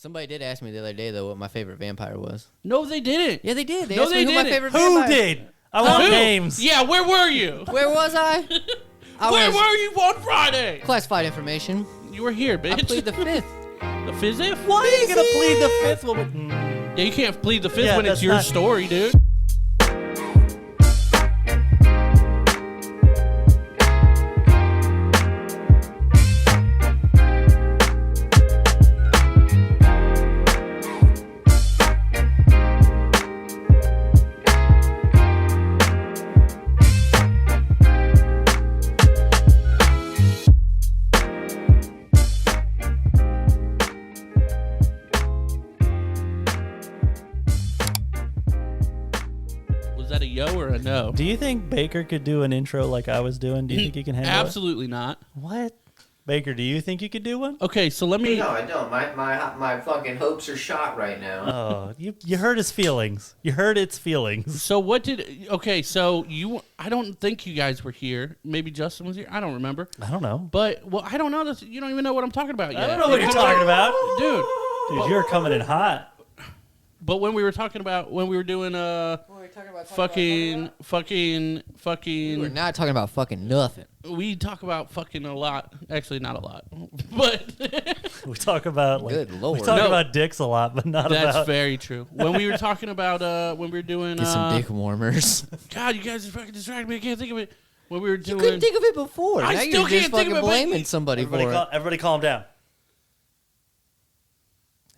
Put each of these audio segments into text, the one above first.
Somebody did ask me the other day, though, what my favorite vampire was. No, they didn't. Yeah, they did. They No, asked they me who my didn't. favorite Who vampire did? I want names. Yeah, where were you? Where was I? Where were you on Friday? Classified information. You were here, bitch. I plead the fifth. The fifth? Why are you gonna plead the fifth one? Yeah, you can't plead the fifth Yeah, when it's that's your not- story, dude. Was that a yo or a no? Do you think Baker could do an intro like I was doing? Do you think he can handle Absolutely not. it? What? Baker, do you think you could do one? Okay, so let me... No, I don't. My fucking hopes are shot right now. Oh, you hurt his feelings. You hurt its feelings. So what did... Okay, so you... I don't think you guys were here. Maybe Justin was here. I don't remember. I don't know. But, well, I don't know. This, you don't even know what I'm talking about yet. I don't know what you're talking about. Dude. Dude, you're coming in hot. But when we were talking about... When we were doing... fucking... We were not talking about fucking nothing. We talk about fucking a lot. Actually, not a lot. But... We talk about like, Good Lord. we talk No. about dicks a lot, but not That's about. very true. When we were talking about... when we were doing... Get some dick warmers. God, you guys are fucking distracting me. I can't think of it. When we were You doing... couldn't think of it before. I now still you're can't just think fucking of it, but- blaming somebody for it. Everybody calm down.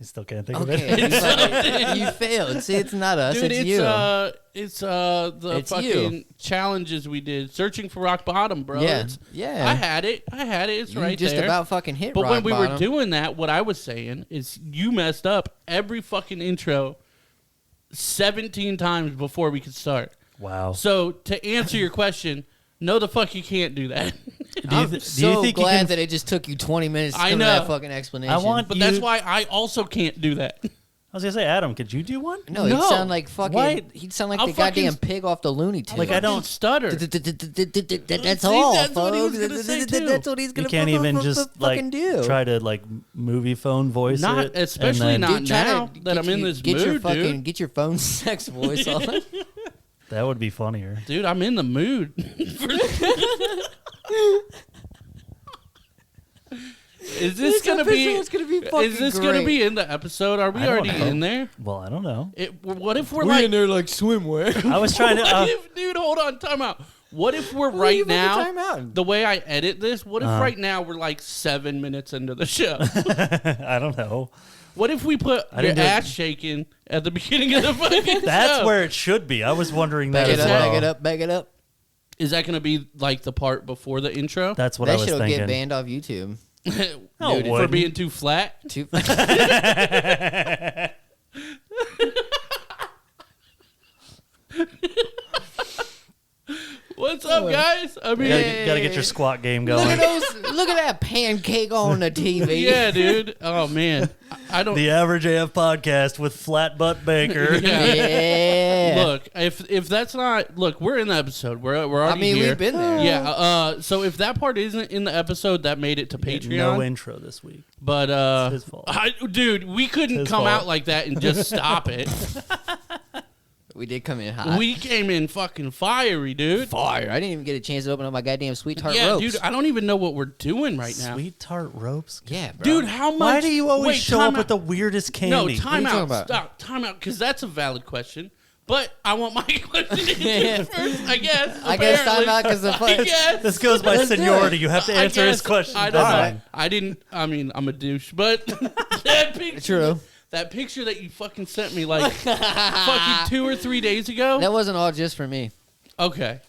I still can't think of it. Okay, you failed. See, it's not us. Dude, it's it's you. the It's fucking you. challenges we did, searching for rock bottom, bro. Yeah, It's- yeah. I had it. It's You right just there. about fucking hit but rock when we bottom. were doing that, what I was saying is you messed up every fucking intro 17 times before we could start. Wow. So to answer your question, no, the fuck you can't do that. I'm so glad that it just took you 20 minutes to I come to know. that fucking explanation. But that's why I also can't do that. I was gonna say, Adam, could you do one? No, No. he'd sound like fucking. Why? He'd sound like I'll the goddamn fucking- pig off the Looney Tunes. Like, I don't stutter. That's See, all, that's what he was folks. gonna say, too. That's what he's You gonna can't even just fucking like do. try to like movie phone voice Not it, especially and then- not Dude, try now to that get I'm in you- this get your mood, fucking, dude. Get your phone sex voice on. That would be funnier. Dude, I'm in the mood. Is this gonna be? It's gonna be fucking Is this great. gonna be in the episode? Are we I don't already know. in there? Well, I don't know. What if we're like? there like swimwear. I was trying to. What if, dude, hold on, time out. What if we're right now? The way I edit this, what if right now we're like 7 minutes into the show? I don't know. What if we put your didn't do it. ass shaking at the beginning of the fucking That's show? where it should be. I was wondering Back that it as up, well. back it up, back it up. Is that gonna be like the part before the intro? That's what That I was shit'll thinking. get banned off YouTube. No, it For wouldn't. being too flat? Too- What's up, guys? I mean, Gotta get your squat game Look going. at those! Look at that pancake on the TV. yeah, dude. Oh man, I don't. The Average AF podcast with Flat Butt Baker. Yeah. Yeah. Look, if that's not, look, we're in the episode. We're already I mean, here. we've been there. Yeah. So if that part isn't in the episode, that made it to Patreon. No intro this week. But It's his fault. dude, we couldn't His come fault. out like that and just stop it. We did come in hot. We came in fucking fiery, dude. Fire. I didn't even get a chance to open up my goddamn sweet tart Yeah, ropes. dude. I don't even know what we're doing right now. Sweet tart ropes. Yeah, bro. Dude, how much? Why do you always Wait, show time up out. with the weirdest No, candy? time What are you out. talking about? Stop. Time out, because that's a valid question. But I want my question answered first, I guess. I guess time apparently. out because the I fuck. guess. This goes by Let's do seniority. it. You have to I answer his guess. question. I don't That's know. fine. I didn't. I mean, I'm a douche, but that picture, True. that picture that you fucking sent me like fucking 2 or 3 days ago. That wasn't all just for me. Okay.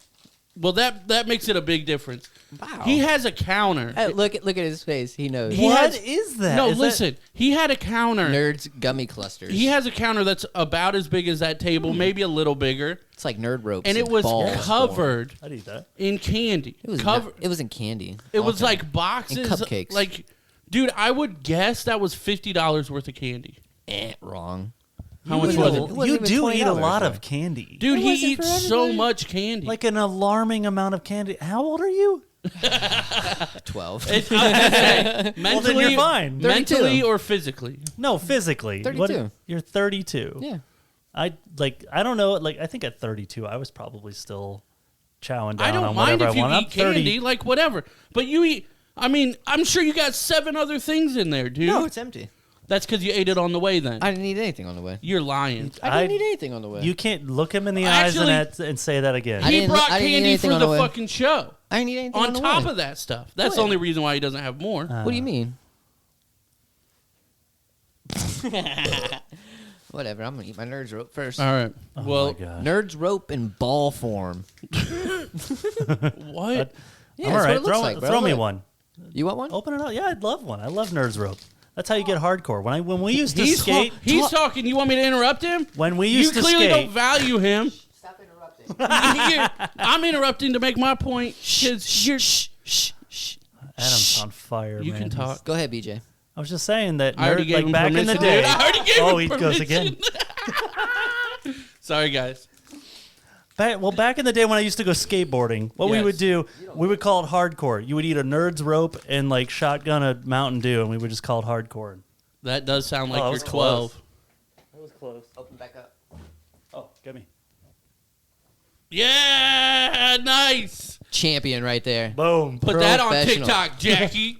Well, that makes it a big difference. Wow. He has a counter. Hey, look at his face. He knows. He What has- is that? No, Is that- listen. He had a counter. Nerds gummy clusters. He has a counter that's about as big as that table, maybe a little bigger, It's like nerd ropes. and it was balls. covered I'd eat that. in candy. It was covered. it was in candy. It All was time. like boxes, And cupcakes. Like, dude, I would guess that was $50 worth of candy. Wrong. How much It was wasn't- it? wasn't You even do eat a $20 lot though. of candy. Dude, It he wasn't eats for so everybody. much candy. Like an alarming amount of candy. How old are you? 12. Mentally, well, then you're fine. Mentally or physically? No, physically. 32. You're 32. Yeah. I don't know. Like, I think at 32, I was probably still chowing down I don't on mind whatever if you I want. eat candy, like whatever. But you eat. I mean, I'm sure you got 7 other things in there, dude. No, it's empty. That's because you ate it on the way. Then I didn't eat anything on the way. You're lying. I didn't eat anything on the way. You can't look him in the eyes and say that again. He brought I didn't eat candy anything for on the the way. fucking show. I didn't eat anything On on the top way. of that stuff. That's What? the only reason why he doesn't have more. What do you mean? Whatever. I'm gonna eat my Nerds rope first. All right. Oh Well, my God. Nerds rope in ball form. what? Yeah, all that's right, what it looks like, bro. throw me Look. one. You want one? Open it up. Yeah, I'd love one. I love Nerds Rope. That's how you get hardcore. When we used to He's skate, he's talking. You want me to interrupt him? when we used You to clearly skate, don't value him. Stop interrupting. I'm interrupting to make my point. You're, Adam's on fire. you man. can talk. Go ahead, BJ. I was just saying that I already nerd, gave like him back in the permission, day. dude. I already gave him he goes again. Sorry, guys. Back in the day when I used to go skateboarding, what we Yes. would do, we would call it hardcore. You would eat a Nerds Rope and like shotgun a Mountain Dew, and we would just call it hardcore. That does sound like Oh, it you're was 12. close. That was close. Open back up. Oh, get me. Yeah, nice. Champion right there. Boom. Put that on Professional. TikTok, Jackie.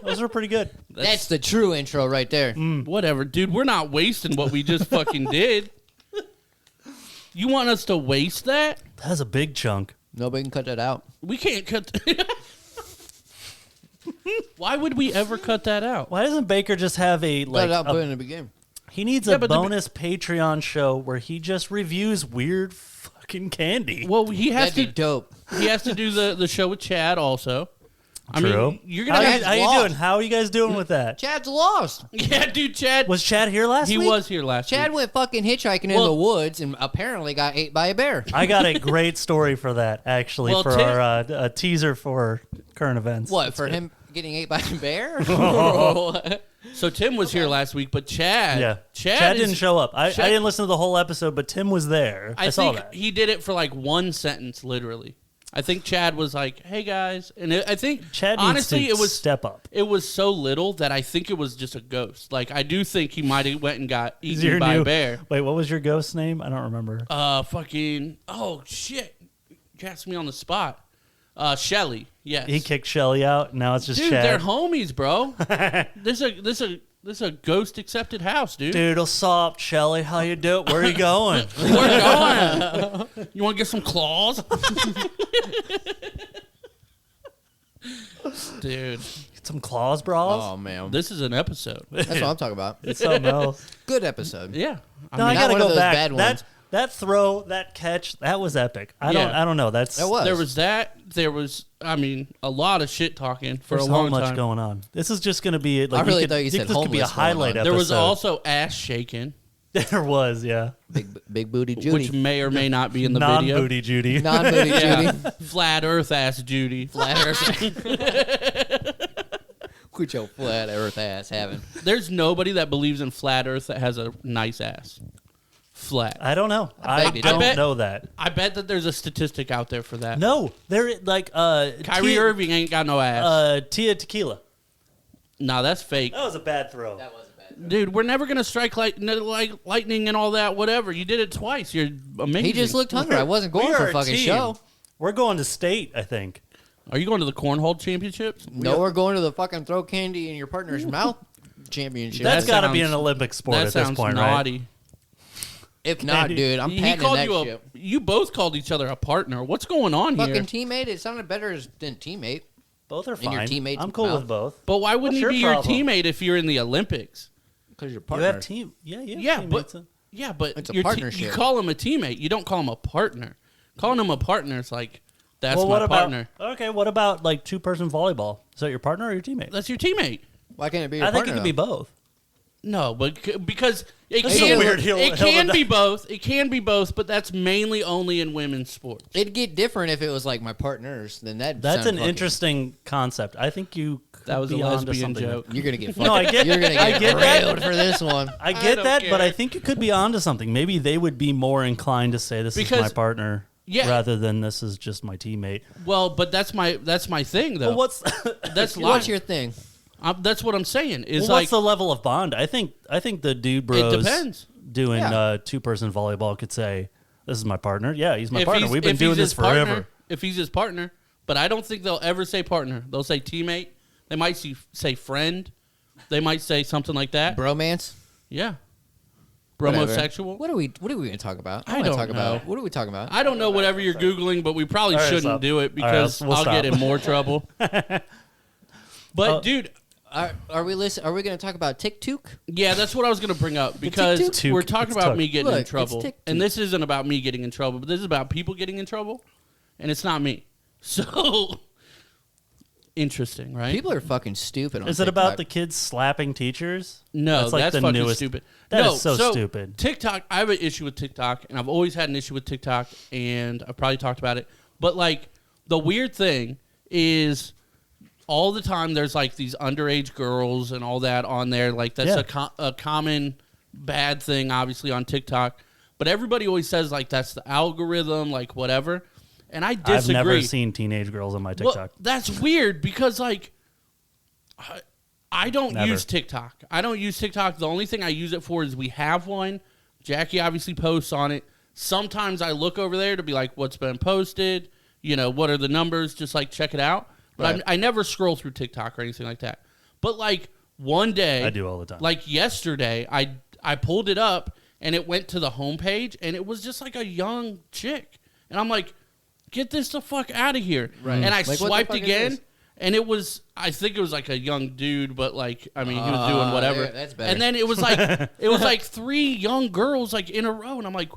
Those were pretty good. That's the true intro right there. Whatever, dude. We're not wasting what we just fucking did. You want us to waste that? That's a big chunk. Nobody can cut that out. We can't cut. Why would we ever cut that out? Why doesn't Baker just have a Cut like? it out, put it A, in the beginning. he needs Yeah, a but bonus Patreon show where he just reviews weird fucking candy. Well, he has That'd be to. dope. He has to do the show with Chad also. I True. mean, you're gonna. How you lost. doing? How are you guys doing with that? Chad's lost. Yeah, dude. Chad Was Chad here last He week? was here last Chad week. went fucking hitchhiking in Well- the woods and apparently got ate by a bear. I got a great story for that, actually, Well, for Tim- our teaser for current events. What, That's for good. him getting ate by a bear? So Tim was here last week, but Chad. Yeah. Chad didn't show up. I Chad- didn't listen to the whole episode, but Tim was there. I saw think that. he did it for like one sentence, literally. I think Chad was like, "Hey guys," and I think Chad honestly, needs to it was step up. It was so little that I think it was just a ghost. Like I do think he might have went and got Is eaten your by new- a bear. Wait, what was your ghost name? I don't remember. Fucking. Oh shit! You asked me on the spot. Shelly. Yes. He kicked Shelly out. Now it's just Dude, Chad. they're homies, bro. This a ghost accepted house, dude. Dude, what's up, Shelly? How you doing? Where are you going? We're going. You want to get some claws? Dude, Get some claws, bras? Oh, man. this is an episode. That's what I'm talking about. It's something else. Good episode. Yeah. No, I not gotta one of go those back. bad ones. That throw, that catch, that was epic. I Yeah. don't know. That's That was. There was that. There was, I mean, a lot of shit talking for there's a long so much time. going on. This is just gonna be like I really could, thought you said this could be a homeless going highlight on. episode. There was also ass shaking, there was, yeah. Big booty Judy. which may or may not be in the video. Non-booty Judy. Non-booty Yeah. Judy. Flat Earth ass Judy. Flat Earth. Quit your flat Earth ass having. There's nobody that believes in flat Earth that has a nice ass. Flat. I don't know. I bet you don't don't. know that. I bet that there's a statistic out there for that. No, there like Kyrie Irving ain't got no ass. Tia Tequila. Nah, that's fake. That was a bad throw. That was bad. Dude, we're never going to strike like lightning and all that, whatever. You did it twice. You're amazing. He just looked hungry. I wasn't going We for are a a fucking team. show. We're going to state, I think. Are you going to the Cornhole Championships? No, we're going to the fucking throw candy in your partner's mouth championship. That's That got to be sounds- an Olympic sport That at this sounds point, naughty. If not, dude, I'm He patenting called that you shit. You both called each other a partner. What's going on here? Fucking teammate. It sounded better than teammate. Both are In your fine. teammate's I'm cool mouth. with both. But why wouldn't What's he be your your problem? teammate if you're in the Olympics? Because you're You partners. have team. Yeah, you have Yeah, teammates. but yeah, but It's a your partnership. you call him a teammate. You don't call him a partner. Calling him a partner is like that's well, my what about partner. okay? What about like two-person volleyball? Is that your partner or your teammate? That's your teammate. Why can't it be your I think partner? it could be both. No, but because it That's a can, weird hill it to can die. be both. It can be both, but that's mainly only in women's sports. It'd get different if it was like my partners. Then That's sound an fucking- interesting concept. I think you could That was a be onto lesbian something joke. You're gonna get fucking. No, I get- You're gonna I get, get that. railed for this one. I get don't that, but care. I think you could be onto something. Maybe they would be more inclined to say this is my Because- partner. rather than this is just my teammate. Well, but that's my thing though. Well, what's your thing? That's what I'm saying. Is what's the level of bond? I think the dude bros it depends. Doing 2-person volleyball could say, "This is my partner." Yeah, he's my partner. We've been doing this forever. If he's his partner, but I don't think they'll ever say partner. They'll say teammate. They might say friend. They might say something like that. Bromance. Yeah. Bromosexual. What are we going to talk about? I don't know. What are we talking about? I don't know whatever you're Googling, but we probably shouldn't do it because I'll get in more trouble. But dude, are we going to talk about TikTok? Yeah, that's what I was going to bring up because we're talking about me getting in trouble. And this isn't about me getting in trouble, but this is about people getting in trouble, and it's not me. So interesting, right? People are fucking stupid on Is TikTok. it about the kids slapping teachers? No, that's the fucking newest. stupid. That is so stupid. TikTok, I have an issue with TikTok, and I've always had an issue with TikTok, and I've probably talked about it. But, like, the weird thing is all the time there's, like, these underage girls and all that on there. Like, that's a common bad thing, obviously, on TikTok. But everybody always says, like, that's the algorithm, like, whatever. And I disagree. I've never seen teenage girls on my TikTok. Well, that's weird because, like, I don't use TikTok. I don't use TikTok. The only thing I use it for is we have one. Jackie obviously posts on it. Sometimes I look over there to be like, what's been posted? You know, what are the numbers? Just, like, check it out. But I never scroll through TikTok or anything like that. But, like, one day. I do all the time. Like, yesterday, I pulled it up, and it went to the homepage, and it was just, like, a young chick. And I'm like, get this the fuck out of here. Right. And I swiped again, and it was, I think it was like a young dude, but like, I mean, he was doing whatever. Yeah, that's better. And then it was like 3 young girls like in a row, and I'm like,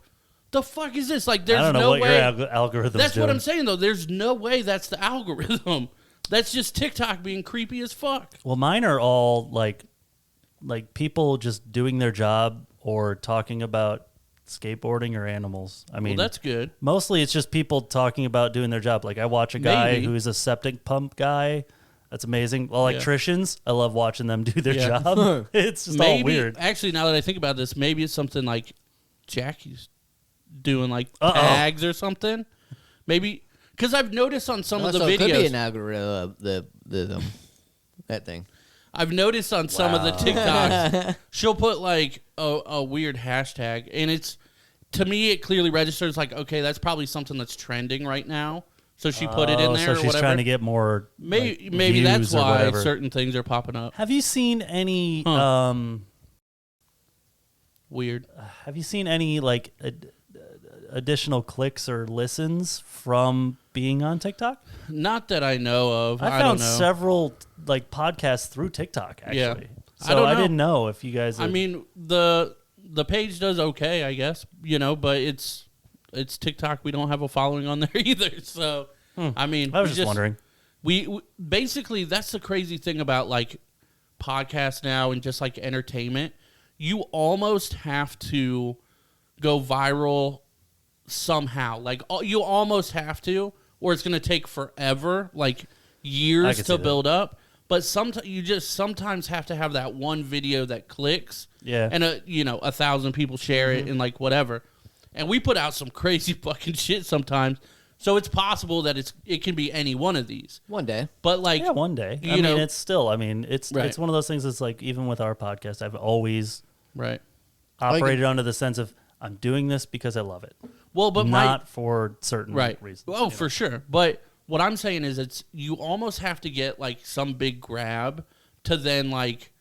the fuck is this? Like, there's no way. I don't know what your algorithm's That's doing. what I'm saying, though. There's no way that's the algorithm. That's just TikTok being creepy as fuck. Well, mine are all like people just doing their job or talking about skateboarding or animals. I mean, well, that's good. Mostly it's just people talking about doing their job. Like I watch a guy who's a septic pump guy. That's amazing. Well, electricians, I love watching them do their job. It's just all weird. Actually, now that I think about this, maybe it's something like Jackie's doing like tags or something. Maybe because I've noticed on some of the videos. It could be an algorithm. That thing. I've noticed on some of the TikToks, she'll put like a weird hashtag, and it's, to me, it clearly registers like, okay, that's probably something that's trending right now. So she put it in there. So she's trying to get more. Maybe that's why certain things are popping up. Have you seen any weird? Have you seen any like additional clicks or listens from being on TikTok? Not that I know of. I found several like podcasts through TikTok actually. Yeah. So I didn't know if you guys. I mean, the page does okay, I guess, but it's TikTok. We don't have a following on there either. So I mean, I was just wondering. We basically, that's the crazy thing about like podcasts now and just like entertainment. You almost have to go viral somehow. Like you almost have to, or it's going to take forever, like years to build up. But you just sometimes have to have that one video that clicks, and 1,000 people share it and like whatever. And we put out some crazy fucking shit sometimes, so it's possible that it can be any one of these one day. But like one day, I mean, it's still. I mean, it's one of those things. That's like even with our podcast, I've always operated under the sense of I'm doing this because I love it. Well, but not for certain reasons. Oh, for sure. But what I'm saying is you almost have to get like some big grab to then like,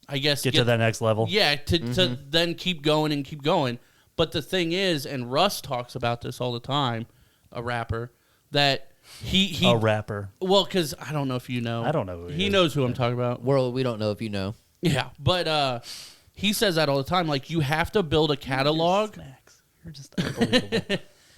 I guess get to that next level. Yeah, to then keep going and keep going. But the thing is, and Russ talks about this all the time, a rapper, that he a rapper. Well, because I don't know if you know. I don't know who he knows who I'm talking about. World, we don't know if you know. Yeah, but he says that all the time. Like, you have to build a catalog. You're just unbelievable.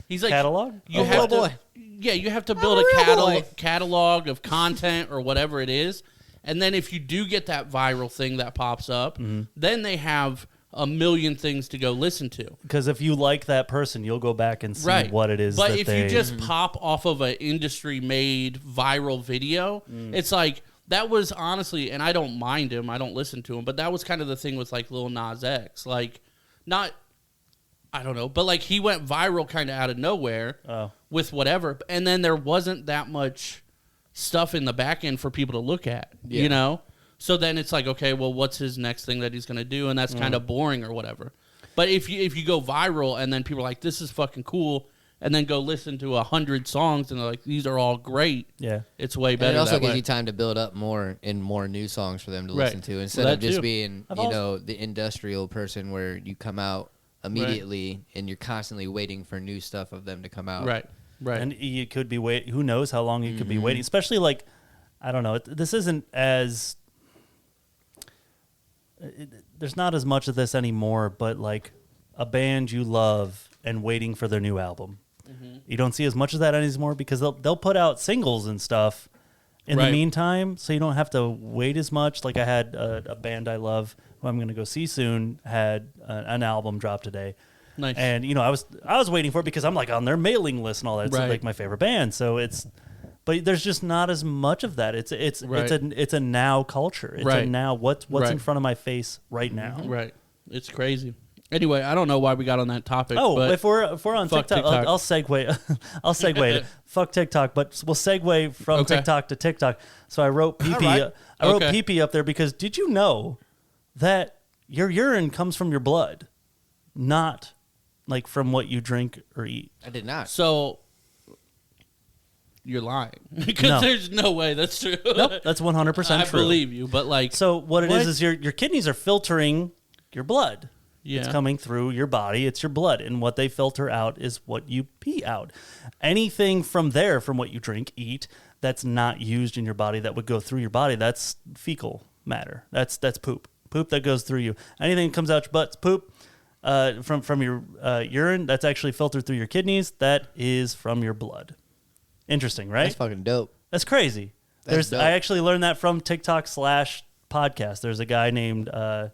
He's like, catalog? You have to, yeah, you have to build a catalog of content or whatever it is. And then if you do get that viral thing that pops up, then they have a million things to go listen to. Because if you like that person, you'll go back and see what it is. But if you just pop off of an industry-made viral video, it's like, that was honestly, and I don't mind him, I don't listen to him, but that was kind of the thing with like Lil Nas X. Like, not I don't know, but like he went viral kind of out of nowhere with whatever, and then there wasn't that much stuff in the back end for people to look at, you know? So then it's like, okay, well, what's his next thing that he's going to do? And that's kind of boring or whatever. But if you go viral and then people are like, this is fucking cool, and then go listen to 100 songs and they're like, these are all great. Yeah. It's way better. And it also gives way. you time to build up more new songs for them to listen to instead of just being, the industrial person where you come out immediately and you're constantly waiting for new stuff of them to come out. Right. And you could be who knows how long you could be waiting, especially like, I don't know, this isn't as, there's not as much of this anymore, but like a band you love and waiting for their new album. You don't see as much of that anymore because they'll put out singles and stuff in the meantime, so you don't have to wait as much. Like I had a band I love who I'm going to go see soon had an album drop today. Nice. And I was waiting for it because I'm like on their mailing list and all that. It's like my favorite band. So but there's just not as much of that. It's a now culture. It's a now what's in front of my face right now. Right. It's crazy. Anyway, I don't know why we got on that topic. Oh, but if we're on TikTok. I'll segue. I'll segue it. Fuck TikTok, but we'll segue from TikTok to TikTok. So I wrote PP. I wrote PP up there because did you know that your urine comes from your blood, not like from what you drink or eat? I did not. So you're lying because there's no way that's true. Nope, that's 100% true. I believe you, but like, so what it is your kidneys are filtering your blood. Yeah. It's coming through your body. It's your blood. And what they filter out is what you pee out. Anything from what you drink, eat, that's not used in your body that would go through your body, that's fecal matter. That's poop. Poop that goes through you. Anything that comes out your butt's poop. From your urine, that's actually filtered through your kidneys. That is from your blood. Interesting, right? That's fucking dope. That's crazy. Dope. I actually learned that from TikTok/podcast. There's a guy named... what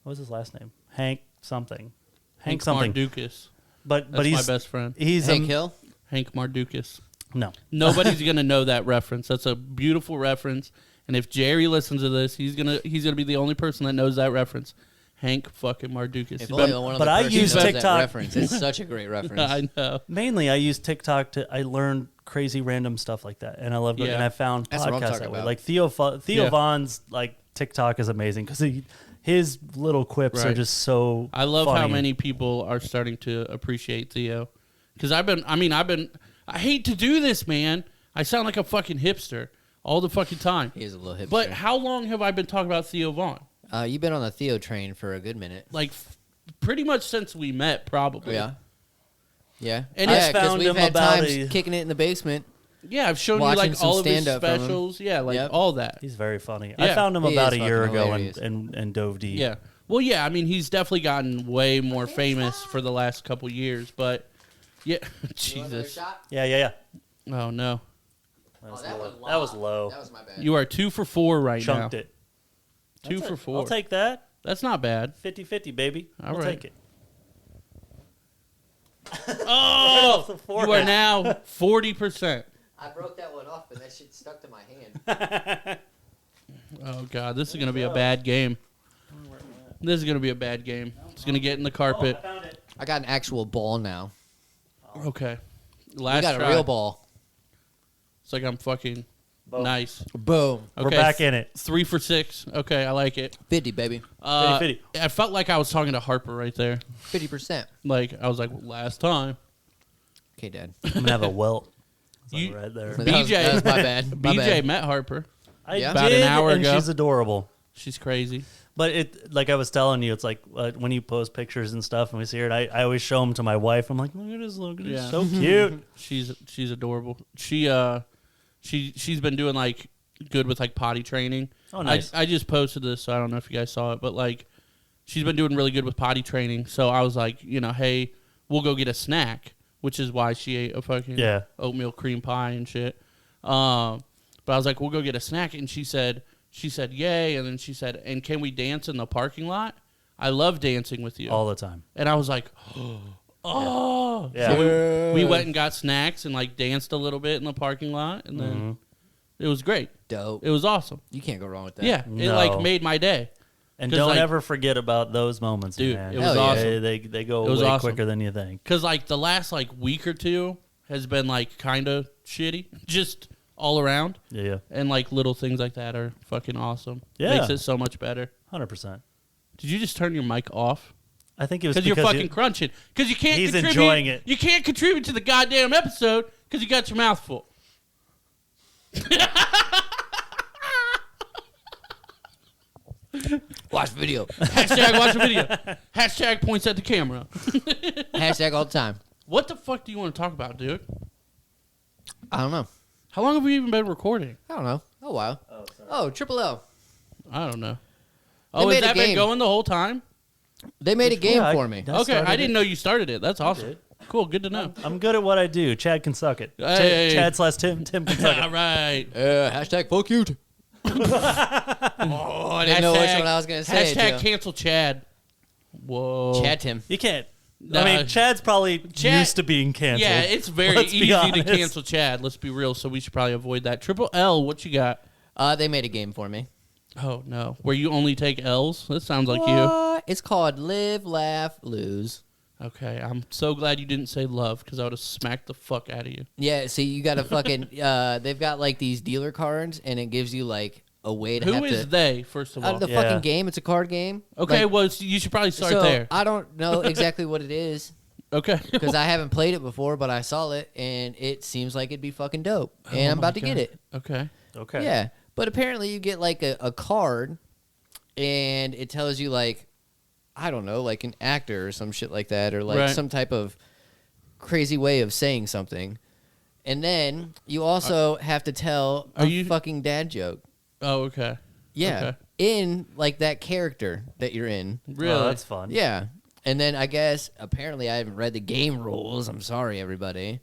was his last name? Hank something. Hank Mardukas. But he's my best friend. He's Hank Hill? Hank Mardukas. No. Nobody's gonna know that reference. That's a beautiful reference. And if Jerry listens to this, he's gonna be the only person that knows that reference. Hank fucking Mardukas. If only one but I use TikTok reference. It's such a great reference. I know. Mainly, I use TikTok I learn crazy random stuff like that, and I love it. And I found podcasts that way. Like Theo Vaughn's like TikTok is amazing because his little quips are just so. I love funny. how many people are starting to appreciate Theo, because I hate to do this, man. I sound like a fucking hipster all the fucking time. He is a little hipster. But how long have I been talking about Theo Vaughn? You've been on the Theo train for a good minute. Like, pretty much since we met, probably. Yeah. And because we've had times kicking it in the basement. Yeah, I've shown you like all of his specials. Yeah, like all that. He's very funny. Yeah. I found him about a year ago and dove deep. Yeah. Well, yeah, I mean, he's definitely gotten way more famous for the last couple years, but yeah. Jesus. Yeah. Oh, no. That was low. That was my bad. You are 2 for 4 right now. Chunked it. 2 for 4. I'll take that. That's not bad. 50-50, baby. I'll take it. Oh, you are now 40%. I broke that one off, and that shit stuck to my hand. Oh, God. This is going to be a bad game. This is going to be a bad game. It's going to get in the carpet. I found it. I got an actual ball now. Okay. Last try. A real ball. It's like I'm fucking nice. Boom. Okay, we're back in it. 3 for 6. Okay, I like it. 50, baby. 50. I felt like I was talking to Harper right there. 50%. Like, I was like, last time. Okay, Dad. I'm going to have a welt. Right there. BJ. That was my bad. BJ met Harper. About an hour ago. She's adorable. She's crazy. But it, like I was telling you, it's like when you post pictures and stuff, and we see her, I always show them to my wife. I'm like, look at this, he's so cute. She's adorable. She's been doing like good with like potty training. Oh, nice. I just posted this, so I don't know if you guys saw it, but like she's been doing really good with potty training. So I was like, hey, we'll go get a snack, which is why she ate a fucking oatmeal cream pie and shit. But I was like, we'll go get a snack, and she said, yay, and then she said, and can we dance in the parking lot? I love dancing with you. All the time. And I was like, oh. Yeah. So we went and got snacks and like danced a little bit in the parking lot, and then it was great. Dope. It was awesome. You can't go wrong with that. Yeah. It like made my day. And don't ever forget about those moments, dude. Man. It was awesome. They go way quicker than you think. Because like the last like week or two has been like kind of shitty, just all around. Yeah. And like little things like that are fucking awesome. Yeah. Makes it so much better. 100%. Did you just turn your mic off? I think it was because you're fucking crunching. Because you can't. He's enjoying it. You can't contribute to the goddamn episode because you got your mouth full. Watch the video. Hashtag watch the video. Hashtag points at the camera. Hashtag all the time. What the fuck do you want to talk about, dude? I don't know. How long have we even been recording? I don't know. A while. Oh, Triple L. I don't know. Oh, has that been going the whole time? They made a game for me. Okay, I didn't know you started it. That's awesome. Cool, good to know. I'm good at what I do. Chad can suck it. Hey. Chad/Tim can suck it. All right. Hashtag fuck you. I didn't know which one I was going to say. Hashtag cancel Chad. Whoa. Chad Tim. You can't. I mean, Chad's probably used to being canceled. Yeah, it's very easy to cancel Chad. Let's be real, so we should probably avoid that. Triple L, what you got? They made a game for me. Oh, no. Where you only take L's? That sounds like you. It's called Live, Laugh, Lose. Okay, I'm so glad you didn't say love because I would have smacked the fuck out of you. Yeah, see, you got to fucking... they've got, like, these dealer cards, and it gives you, like, a way to Who is they, first of all? The fucking game. It's a card game. Okay, well, you should probably start there. I don't know exactly what it is. Okay. Because I haven't played it before, but I saw it, and it seems like it'd be fucking dope. And I'm about to get it. Okay. Yeah. But apparently you get, like, a card, and it tells you, like, I don't know, like an actor or some shit like that, or, like, some type of crazy way of saying something. And then you also have to tell a fucking dad joke. Oh, okay. Yeah. Okay. In, like, that character that you're in. Really? Oh, that's fun. Yeah. And then I guess, apparently I haven't read the game rules. I'm sorry, everybody.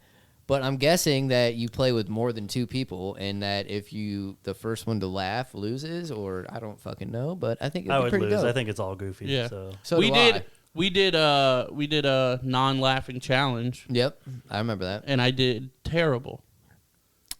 But I'm guessing that you play with more than two people, and that if the first one to laugh loses, or I don't fucking know, but I think it'd be pretty dope. I think it's all goofy. Yeah. So we did a non-laughing challenge. Yep. I remember that. And I did terrible.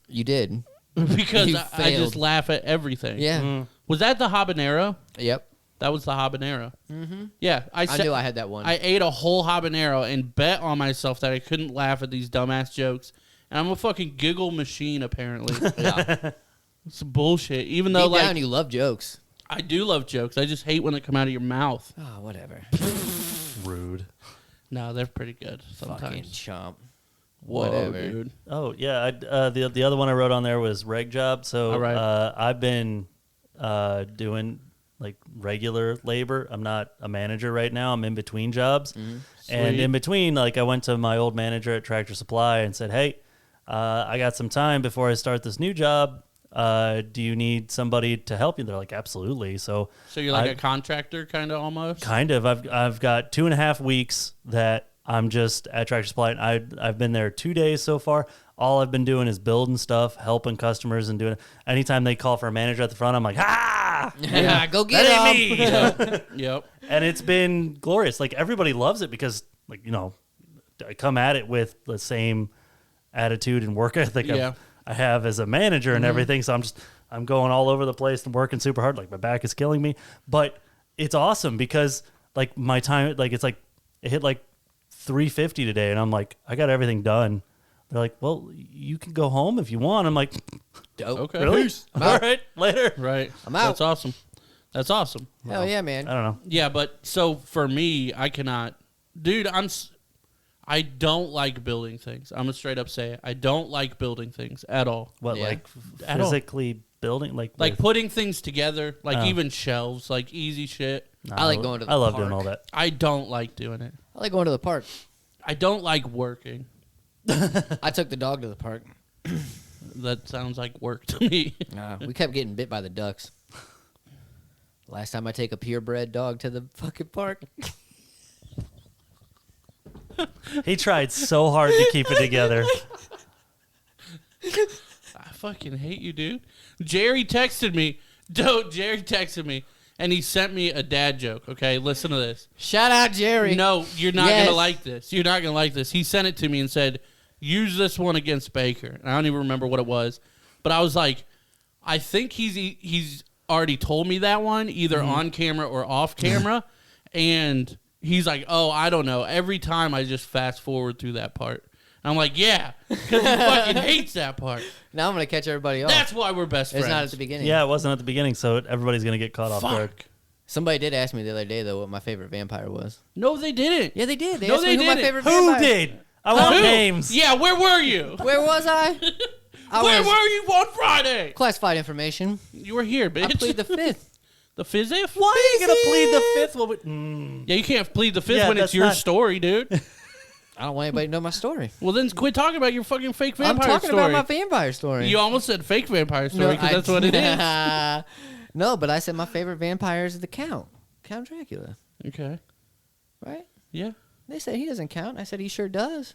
You did. Because I just laugh at everything. Yeah. Mm. Was that the habanero? Yep. That was the habanero. Mm-hmm. Yeah. I knew I had that one. I ate a whole habanero and bet on myself that I couldn't laugh at these dumbass jokes. And I'm a fucking giggle machine, apparently. Yeah. It's bullshit. Even though, deep down, you love jokes. I do love jokes. I just hate when they come out of your mouth. Oh, whatever. Rude. No, they're pretty good sometimes. Fucking chump. Whoa, whatever. Dude. Oh, yeah. The other one I wrote on there was Reg Job. So I've been doing like regular labor. I'm not a manager right now. I'm in between jobs. Mm-hmm. And in between, like I went to my old manager at Tractor Supply and said, hey, I got some time before I start this new job. Do you need somebody to help you? They're like, absolutely. So you're like a contractor kind of almost? Kind of. I've got 2.5 weeks that I'm just at Tractor Supply. And I've been there 2 days so far. All I've been doing is building stuff, helping customers, and doing it. Anytime they call for a manager at the front, I'm like, yeah, go get him. Yep. And it's been glorious. Like everybody loves it because, like, you know, I come at it with the same attitude and work ethic I have as a manager and everything. So I'm going all over the place and working super hard. Like my back is killing me, but it's awesome because like my time, like it's like it hit like 350 today, and I'm like, I got everything done. They're like, well, you can go home if you want. I'm like, dope. Okay. Really? All right, later. Right. I'm out. That's awesome. Hell yeah, man. I don't know. Yeah, but so for me, I cannot, dude. I don't like building things. I'm gonna straight up say it. I don't like building things at all. What, like physically building, like putting things together, like even shelves, like easy shit. No, I like going to the park. I love park. doing all that. I don't like doing it. I like going to the park. I don't like working. I took the dog to the park. That sounds like work to me. We kept getting bit by the ducks. Last time I take a purebred dog to the fucking park. He tried so hard to keep it together. I fucking hate you, dude. Jerry texted me. Jerry texted me, and he sent me a dad joke. Okay, listen to this. Shout out, Jerry. No, you're not going to like this. You're not going to like this. He sent it to me and said, use this one against Baker. And I don't even remember what it was. But I was like, I think he's already told me that one, either on camera or off camera, and he's like, "Oh, I don't know." Every time I just fast forward through that part. And I'm like, "Yeah," because he fucking hates that part. Now I'm gonna catch everybody off. That's why we're best friends. It's not at the beginning. Yeah, it wasn't at the beginning, so everybody's gonna get caught off guard. Somebody did ask me the other day though what my favorite vampire was. No, they didn't. Yeah, they did. They no, asked me who my favorite vampire. Who did? I want names. Yeah, where were you? Where was I? Where were you on Friday? Classified information. You were here, bitch. I plead the fifth. The fifth? Why are you going to plead the fifth? Yeah, you can't plead the fifth when it's your story, dude. I don't want anybody to know my story. Well, then quit talking about your fucking fake vampire story. I'm talking about my vampire story. You almost said fake vampire story because that's what it is. No, but I said my favorite vampire is the Count. Count Dracula. Okay. Right? Yeah. They said he doesn't count. I said he sure does.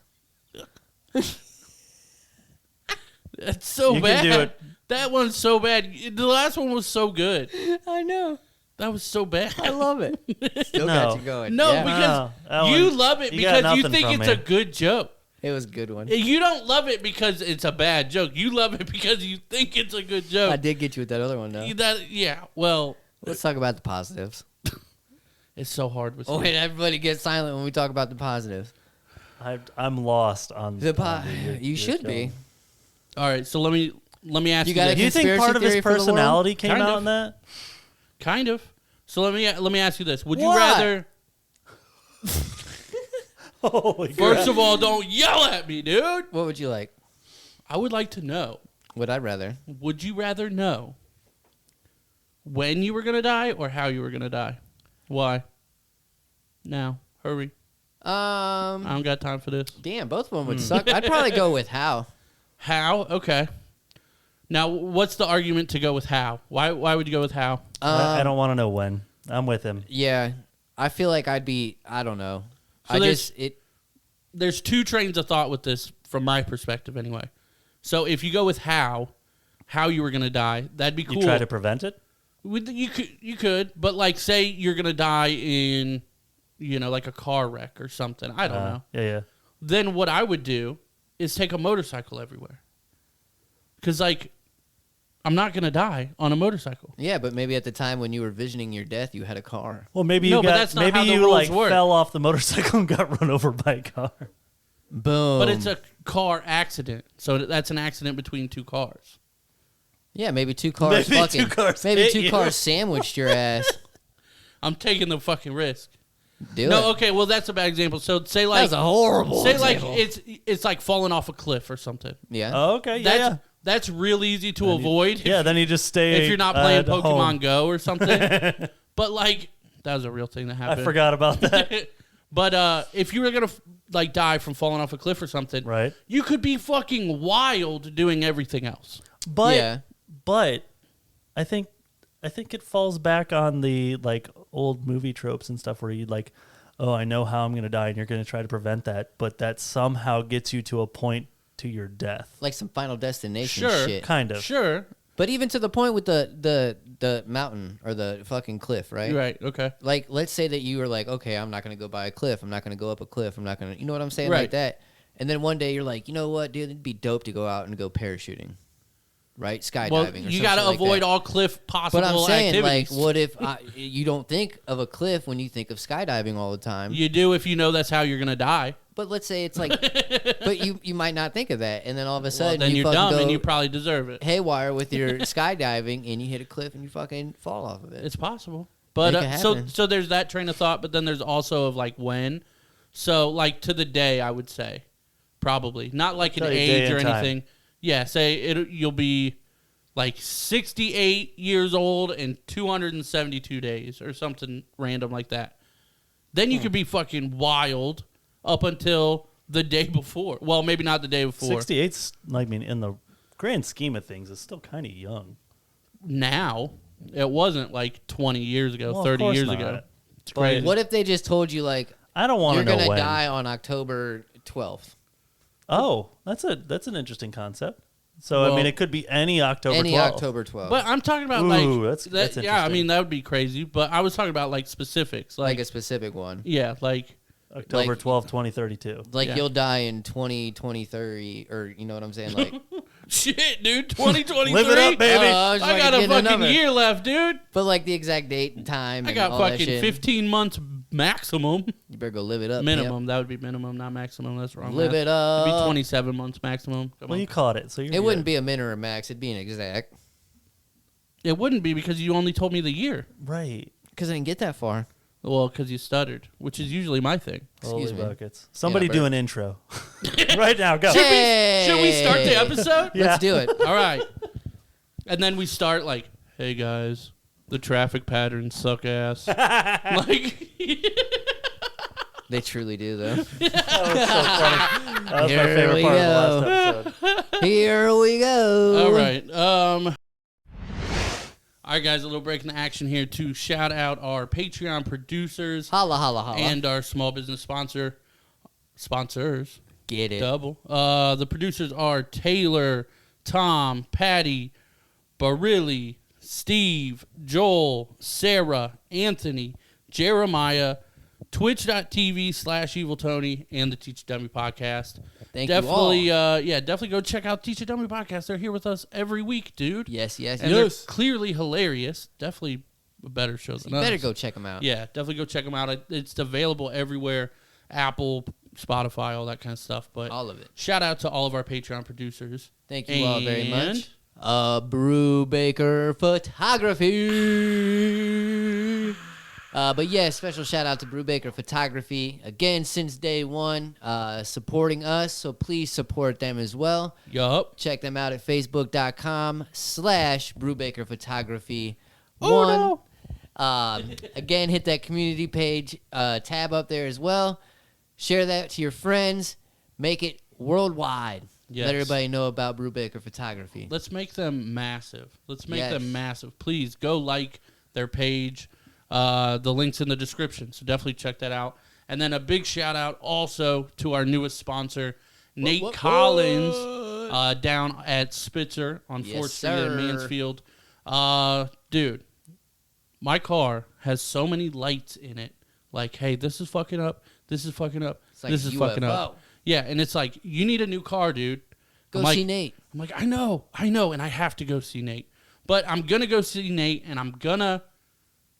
That's so you bad. Can do it. That one's so bad. The last one was so good. I know. That was so bad. I love it. Still got you going. No, because you love it because you think it's a good joke. It was a good one. You don't love it because it's a bad joke. You love it because you think it's a good joke. I did get you with that other one, though. Yeah, well. Let's talk about the positives. It's so hard with you. Wait, everybody gets silent when we talk about the positives. I'm lost on you should be. All right, so let me ask you. Do you think part of his personality came out in that? Kind of. So let me ask you this: would you rather? First of all, don't yell at me, dude. What would you like? I would like to know. Would I rather? Would you rather know when you were gonna die or how you were gonna die? Why? Now, hurry. I don't got time for this. Damn, both of them would suck. I'd probably go with how. How? Okay. Now, what's the argument to go with how? Why would you go with how? I don't want to know when. I'm with him. Yeah. I feel like I'd be, I don't know. So there's two trains of thought with this from my perspective anyway. So if you go with how you were going to die, that'd be cool. You try to prevent it? You could, but like say you're going to die in, like a car wreck or something. I don't know. Yeah. Then what I would do is take a motorcycle everywhere. Because, I'm not going to die on a motorcycle. Yeah, but maybe at the time when you were visioning your death, you had a car. Well, maybe you fell off the motorcycle and got run over by a car. Boom. But it's a car accident. So that's an accident between two cars. Yeah, maybe two cars maybe two cars sandwiched your ass. I'm taking the fucking risk. Do it. Okay, well that's a bad example. So say like that's a horrible example. it's like falling off a cliff or something. Yeah. Oh, okay. That's real easy to avoid. Then you just stay. If you're not playing Pokemon home. Go or something. But that was a real thing that happened. I forgot about that. But if you were gonna die from falling off a cliff or something, right? You could be fucking wild doing everything else. But I think it falls back on the old movie tropes and stuff where you I know how I'm gonna die and you're gonna try to prevent that, but that somehow gets you to a point to your death, like some Final Destination shit. Kind of. Sure. But even to the point with the mountain or the fucking cliff, right? Right. Okay. Let's say that you were like, okay, I'm not gonna go by a cliff. I'm not gonna go up a cliff. I'm not gonna, you know what I'm saying, right. Like that. And then one day you're like, you know what, dude, it'd be dope to go out and go parachuting, right? Skydiving. Well, or you got to avoid all cliff possible activities. But I'm saying, what if you don't think of a cliff when you think of skydiving all the time? You do if you know that's how you're gonna die. But let's say it's but you might not think of that, and then all of a sudden then you're dumb and you probably deserve it. Haywire with your skydiving, and you hit a cliff and you fucking fall off of it. It's possible, but so there's that train of thought, but then there's also of when. So to the day, I would say probably not an age or anything. Yeah, say you'll be 68 years old and 272 days or something random like that. Then you could be fucking wild. Up until the day before. Well, maybe not the day before. 68's, in the grand scheme of things, it's still kind of young. Now, it wasn't 20 years ago, 30 years ago. It's crazy. What if they just told you I don't want to know when. You're going to die on October 12th. Oh, that's an interesting concept. So, it could be any October 12th. Any October 12th. But I'm talking about that's interesting. Yeah, that would be crazy. But I was talking about specifics. Like a specific one. Yeah, October 12th, 2032. You'll die in 2023, or you know what I'm saying? Shit, dude. 2023. Live it up, baby. I got a fucking year left, dude. But like the exact date and time. I got fucking 15 months maximum. You better go live it up. Minimum. That would be minimum, not maximum. That's wrong. Live it up. It'd be 27 months maximum. Well, you caught it. So it wouldn't be a min or a max. It'd be an exact. It wouldn't be because you only told me the year. Right. Because I didn't get that far. Well, because you stuttered, which is usually my thing. Holy buckets. Somebody do an intro. Right now, go. Should we start the episode? Yeah. Let's do it. All right. And then we start like, hey, guys, the traffic patterns suck ass. Like... They truly do, though. That was so funny. That was my favorite part of the last episode. Here we go. All right. All right, guys, a little break in the action here to shout out our Patreon producers. Holla, holla, holla. And our small business sponsors. Get it. Double. The producers are Taylor, Tom, Patty, Barili, Steve, Joel, Sarah, Anthony, Jeremiah, twitch.tv/eviltony, and the Teach a Dummy podcast. Thank you all. Definitely go check out Teach a Dummy podcast. They're here with us every week, dude. Yes. And they're clearly hilarious. Definitely a better show than us. You better go check them out. Yeah, definitely go check them out. It's available everywhere. Apple, Spotify, all that kind of stuff. But all of it. Shout out to all of our Patreon producers. Thank you all very much. Brubaker Photography. But yeah, special shout out to Brubaker Photography. Again, since day one, supporting us. So please support them as well. Yup. Check them out at facebook.com/Brubaker Photography. Oh, no. Again, hit that community page tab up there as well. Share that to your friends. Make it worldwide. Yes. Let everybody know about Brubaker Photography. Let's make them massive. Please go like their page. The link's in the description, so definitely check that out. And then a big shout out also to our newest sponsor, Nate Collins, down at Spitzer on 4th Street in Mansfield. Dude, my car has so many lights in it. Like, hey, this is fucking up. This is fucking up. Like this is UFO. fucking up. Yeah, and it's like, you need a new car, dude. Go see Nate. I'm like, I know, and I have to go see Nate. But I'm going to go see Nate, and I'm going to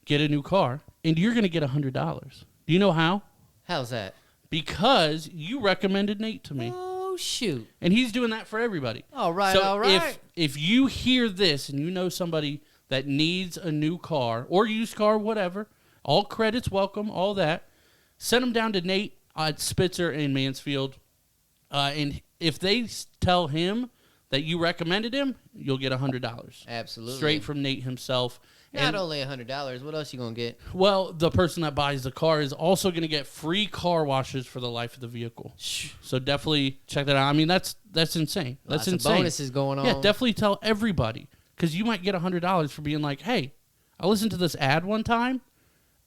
get a new car, and you're going to get $100. Do you know how? How's that? Because you recommended Nate to me. Oh, shoot. And he's doing that for everybody. All right, so all right. If you hear this and you know somebody that needs a new car or used car, whatever, all credits welcome, all that, send them down to Nate at Spitzer in Mansfield. And if they tell him that you recommended him, you'll get $100. Absolutely. Straight from Nate himself. Not only $100. What else you going to get? Well, the person that buys the car is also going to get free car washes for the life of the vehicle. So definitely check that out. I mean, that's insane. That's insane. Bonuses going on. Yeah, definitely tell everybody. Because you might get $100 for being like, hey, I listened to this ad one time,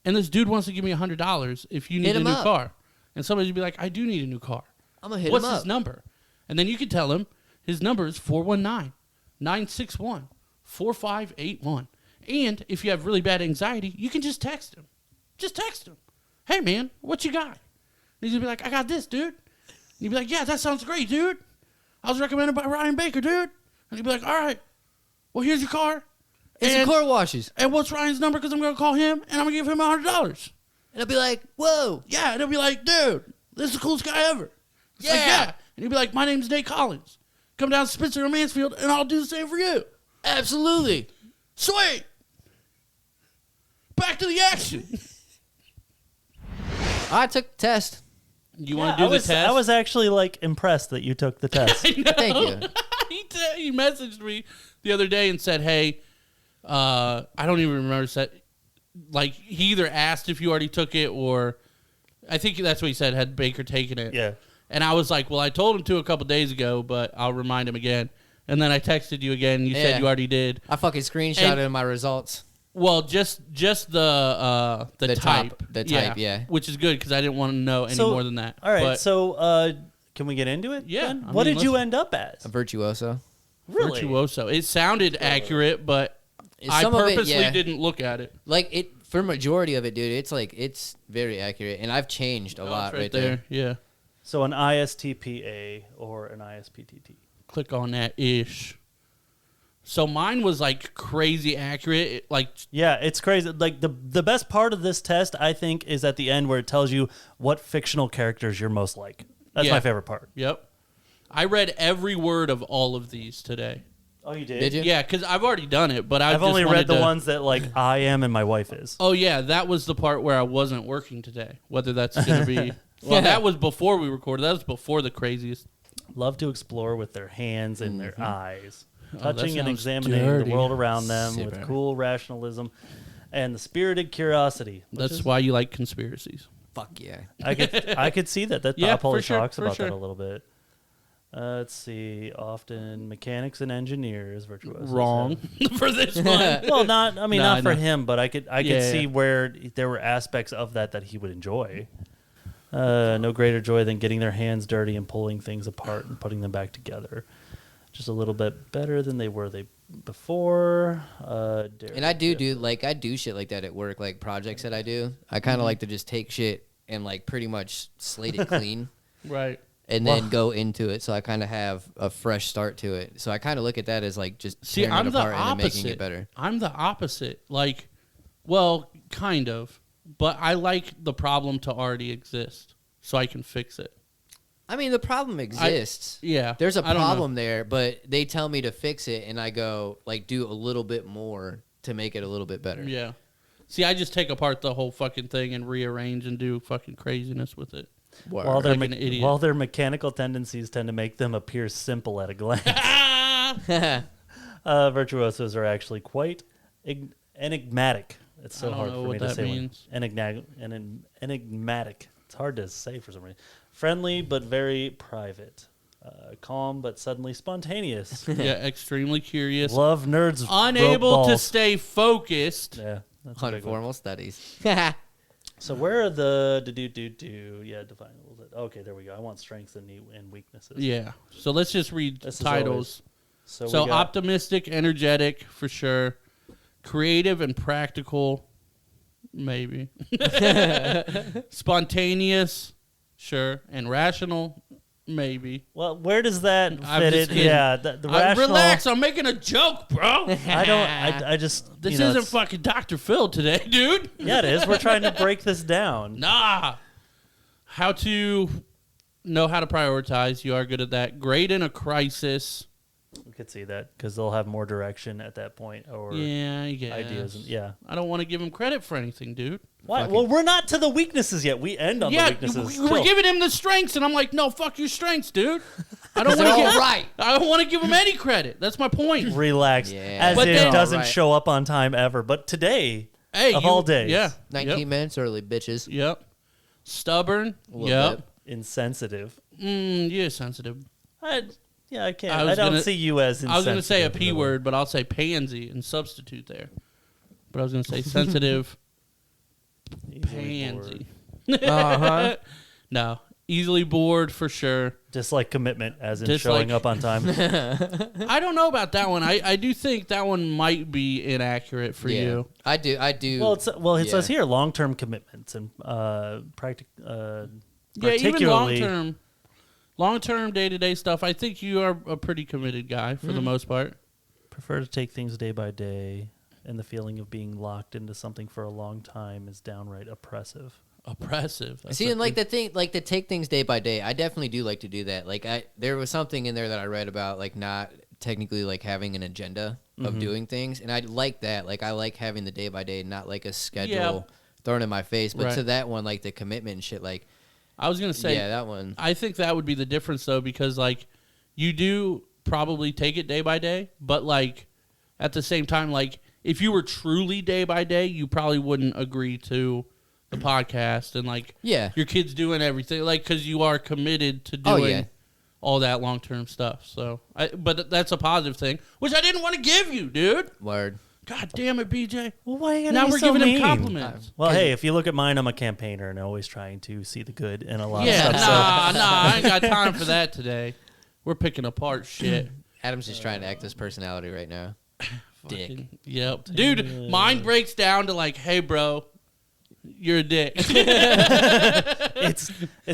and this dude wants to give me $100 if you need a new car. And somebody would be like, I do need a new car. I'm going to hit him up. What's his number? And then you can tell him his number is 419-961-4581. And if you have really bad anxiety, you can just text him. Just text him. Hey, man, what you got? And he's going to be like, I got this, dude. And you'd be like, yeah, that sounds great, dude. I was recommended by Ryan Baker, dude. And he'd be like, all right, well, here's your car. It's some car washes. And what's Ryan's number? Because I'm going to call him, and I'm going to give him $100. And I'll be like, whoa. Yeah, and he'll be like, dude, this is the coolest guy ever. It's like, yeah. And he'd be like, my name's Nate Collins. Come down to Spitzer or Mansfield, and I'll do the same for you. Absolutely. Sweet. Back to the action. I took the test. You want to do the test? I was actually impressed that you took the test. Thank you. He messaged me the other day and said, hey, I don't even remember. He either asked if you already took it or I think that's what he said, had Baker taken it. Yeah. And I was like, well, I told him to a couple days ago, but I'll remind him again. And then I texted you again, and you said you already did. I fucking screenshotted my results. Well, just the type. The type, yeah. Which is good because I didn't want to know any more than that. All right, so can we get into it? Yeah. Then? What did you end up as? A virtuoso. Really? Virtuoso. It sounded accurate, but I purposely didn't look at it. For majority of it, dude, it's very accurate, and I've changed a lot right there. Yeah. So an ISTPA or an ISPTT? click on that ish. So mine was like crazy accurate. Yeah, it's crazy. Like the best part of this test, I think, is at the end where it tells you what fictional characters you're most like. That's my favorite part. Yep. I read every word of all of these today. Oh, you did? Did you? Yeah, because I've already done it, but I've only read the ones that like I am and my wife is. Oh yeah, that was the part where I wasn't working today. Whether that's going to be well, that was before we recorded. That was before the craziest. Love to explore with their hands and their eyes. Touching and sounds examining dirty. the world around them with cool rationalism and the spirited curiosity. That's why you like conspiracies. Fuck yeah. I could see that. That Yeah, Polly for sure, talks for about sure. that a little bit. Let's see. Often mechanics and engineers, virtuosos. Wrong for this one. Well, not. I mean, No, not for him, but I could Yeah, see yeah. where there were aspects of that he would enjoy. No greater joy than getting their hands dirty and pulling things apart and putting them back together. Just a little bit better than they were before. And I do shit like that at work, like projects that I do. I kind of like to just take shit and like pretty much slate it clean. Right. And then go into it, so I kind of have a fresh start to it. So I kind of look at that as like just tearing it apart and then making it better. I'm the opposite. Like, well, kind of. But I like the problem to already exist so I can fix it. I mean, the problem exists. Yeah. There's a problem there, but they tell me to fix it, and I go, like, do a little bit more to make it a little bit better. Yeah. See, I just take apart the whole fucking thing and rearrange and do fucking craziness with it. While their mechanical tendencies tend to make them appear simple at a glance. Virtuosos are actually quite enigmatic. It's so hard for me to say. Enigmatic. It's hard to say for some reason. Friendly but very private. Calm but suddenly spontaneous. Yeah, extremely curious. Love nerds. Unable to stay focused. Yeah. That's on formal studies. So where are the Yeah, define a little bit. Okay, there we go. I want strengths and weaknesses. Yeah. So let's just read titles. So we optimistic, energetic, for sure. Creative and practical, maybe. Spontaneous, sure. And rational, maybe. Well, where does that fit in? Kidding. Yeah, the rational. Relax, I'm making a joke, bro. I just. This isn't fucking Dr. Phil today, dude. Yeah, it is. We're trying to break this down. Nah. How to know how to prioritize. You are good at that. Great in a crisis. We could see that because they'll have more direction at that point, or I guess. ideas. Yeah, I don't want to give him credit for anything, dude. Why? Well, we're not to the weaknesses yet. We end on the weaknesses. We're giving him the strengths, and I'm like, no, fuck your strengths, dude. I don't want to give him any credit. That's my point. Relax. Yeah. As it doesn't show up on time ever. But today, all days. Yeah. 19 minutes early, bitches. Yep. Stubborn. Yep. Insensitive. Yeah, sensitive. I can't. I don't see you as insensitive. I was going to say a P word, but I'll say pansy and substitute there. But I was going to say sensitive pansy. No. Easily bored for sure. Dislike commitment, as in showing up on time. I don't know about that one. I do think that one might be inaccurate for you. I do. Well, it says here long-term commitments and particularly even long-term day-to-day stuff. I think you are a pretty committed guy for the most part. Prefer to take things day by day, and the feeling of being locked into something for a long time is downright oppressive. See, and like the thing, like to take things day by day, I definitely do like to do that. Like there was something in there that I read about, like not technically like having an agenda of doing things, and I like that. Like I like having the day by day, not like a schedule thrown in my face. But to that one, like the commitment and shit, like I was gonna say, that one. I think that would be the difference though, because like you do probably take it day by day, but like at the same time, like if you were truly day by day, you probably wouldn't agree to the podcast and like your kids doing everything, like because you are committed to doing all that long term stuff. So, but that's a positive thing, which I didn't want to give you, dude. Word. God damn it, BJ. Well, why you now we're so giving mean? him compliments. Well, hey, if you look at mine, I'm a campaigner and always trying to see the good in a lot of stuff. I ain't got time for that today. We're picking apart shit. Adam's just trying to act his personality right now. Dick. Yep. Dude, mine breaks down to like, hey, bro, you're a dick. It's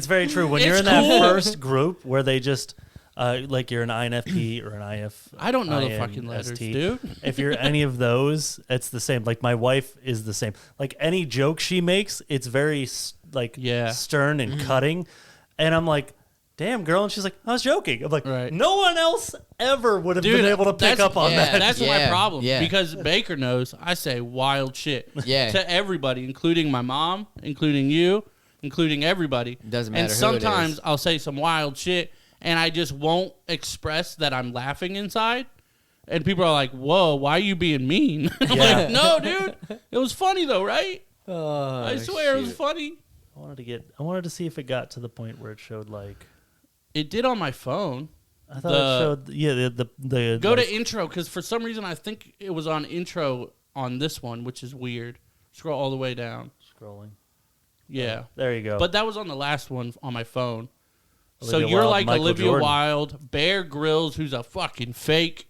very true. When you're in that first group where they just Like you're an INFP or an IF. I don't know the fucking letters, dude. If you're any of those, it's the same. Like my wife is the same. Like any joke she makes, it's very stern and cutting. And I'm like, damn, girl. And she's like, I was joking. I'm like, no one else ever would have been able to pick up on that. That's my problem. Yeah. Because Baker knows I say wild shit to everybody, including my mom, including you, including everybody. Doesn't matter. And sometimes I'll say some wild shit, and I just won't express that I'm laughing inside. And people are like, whoa, why are you being mean? I'm like, no, dude. It was funny, though, right? I swear it was funny. I wanted to see if it got to the point where it showed like... It did on my phone. I thought it showed... the go to intro, because for some reason I think it was on intro on this one, which is weird. Scroll all the way down. Scrolling. Yeah. There you go. But that was on the last one on my phone. So you're like Michael Olivia Jordan. Wilde, Bear Grylls, who's a fucking fake,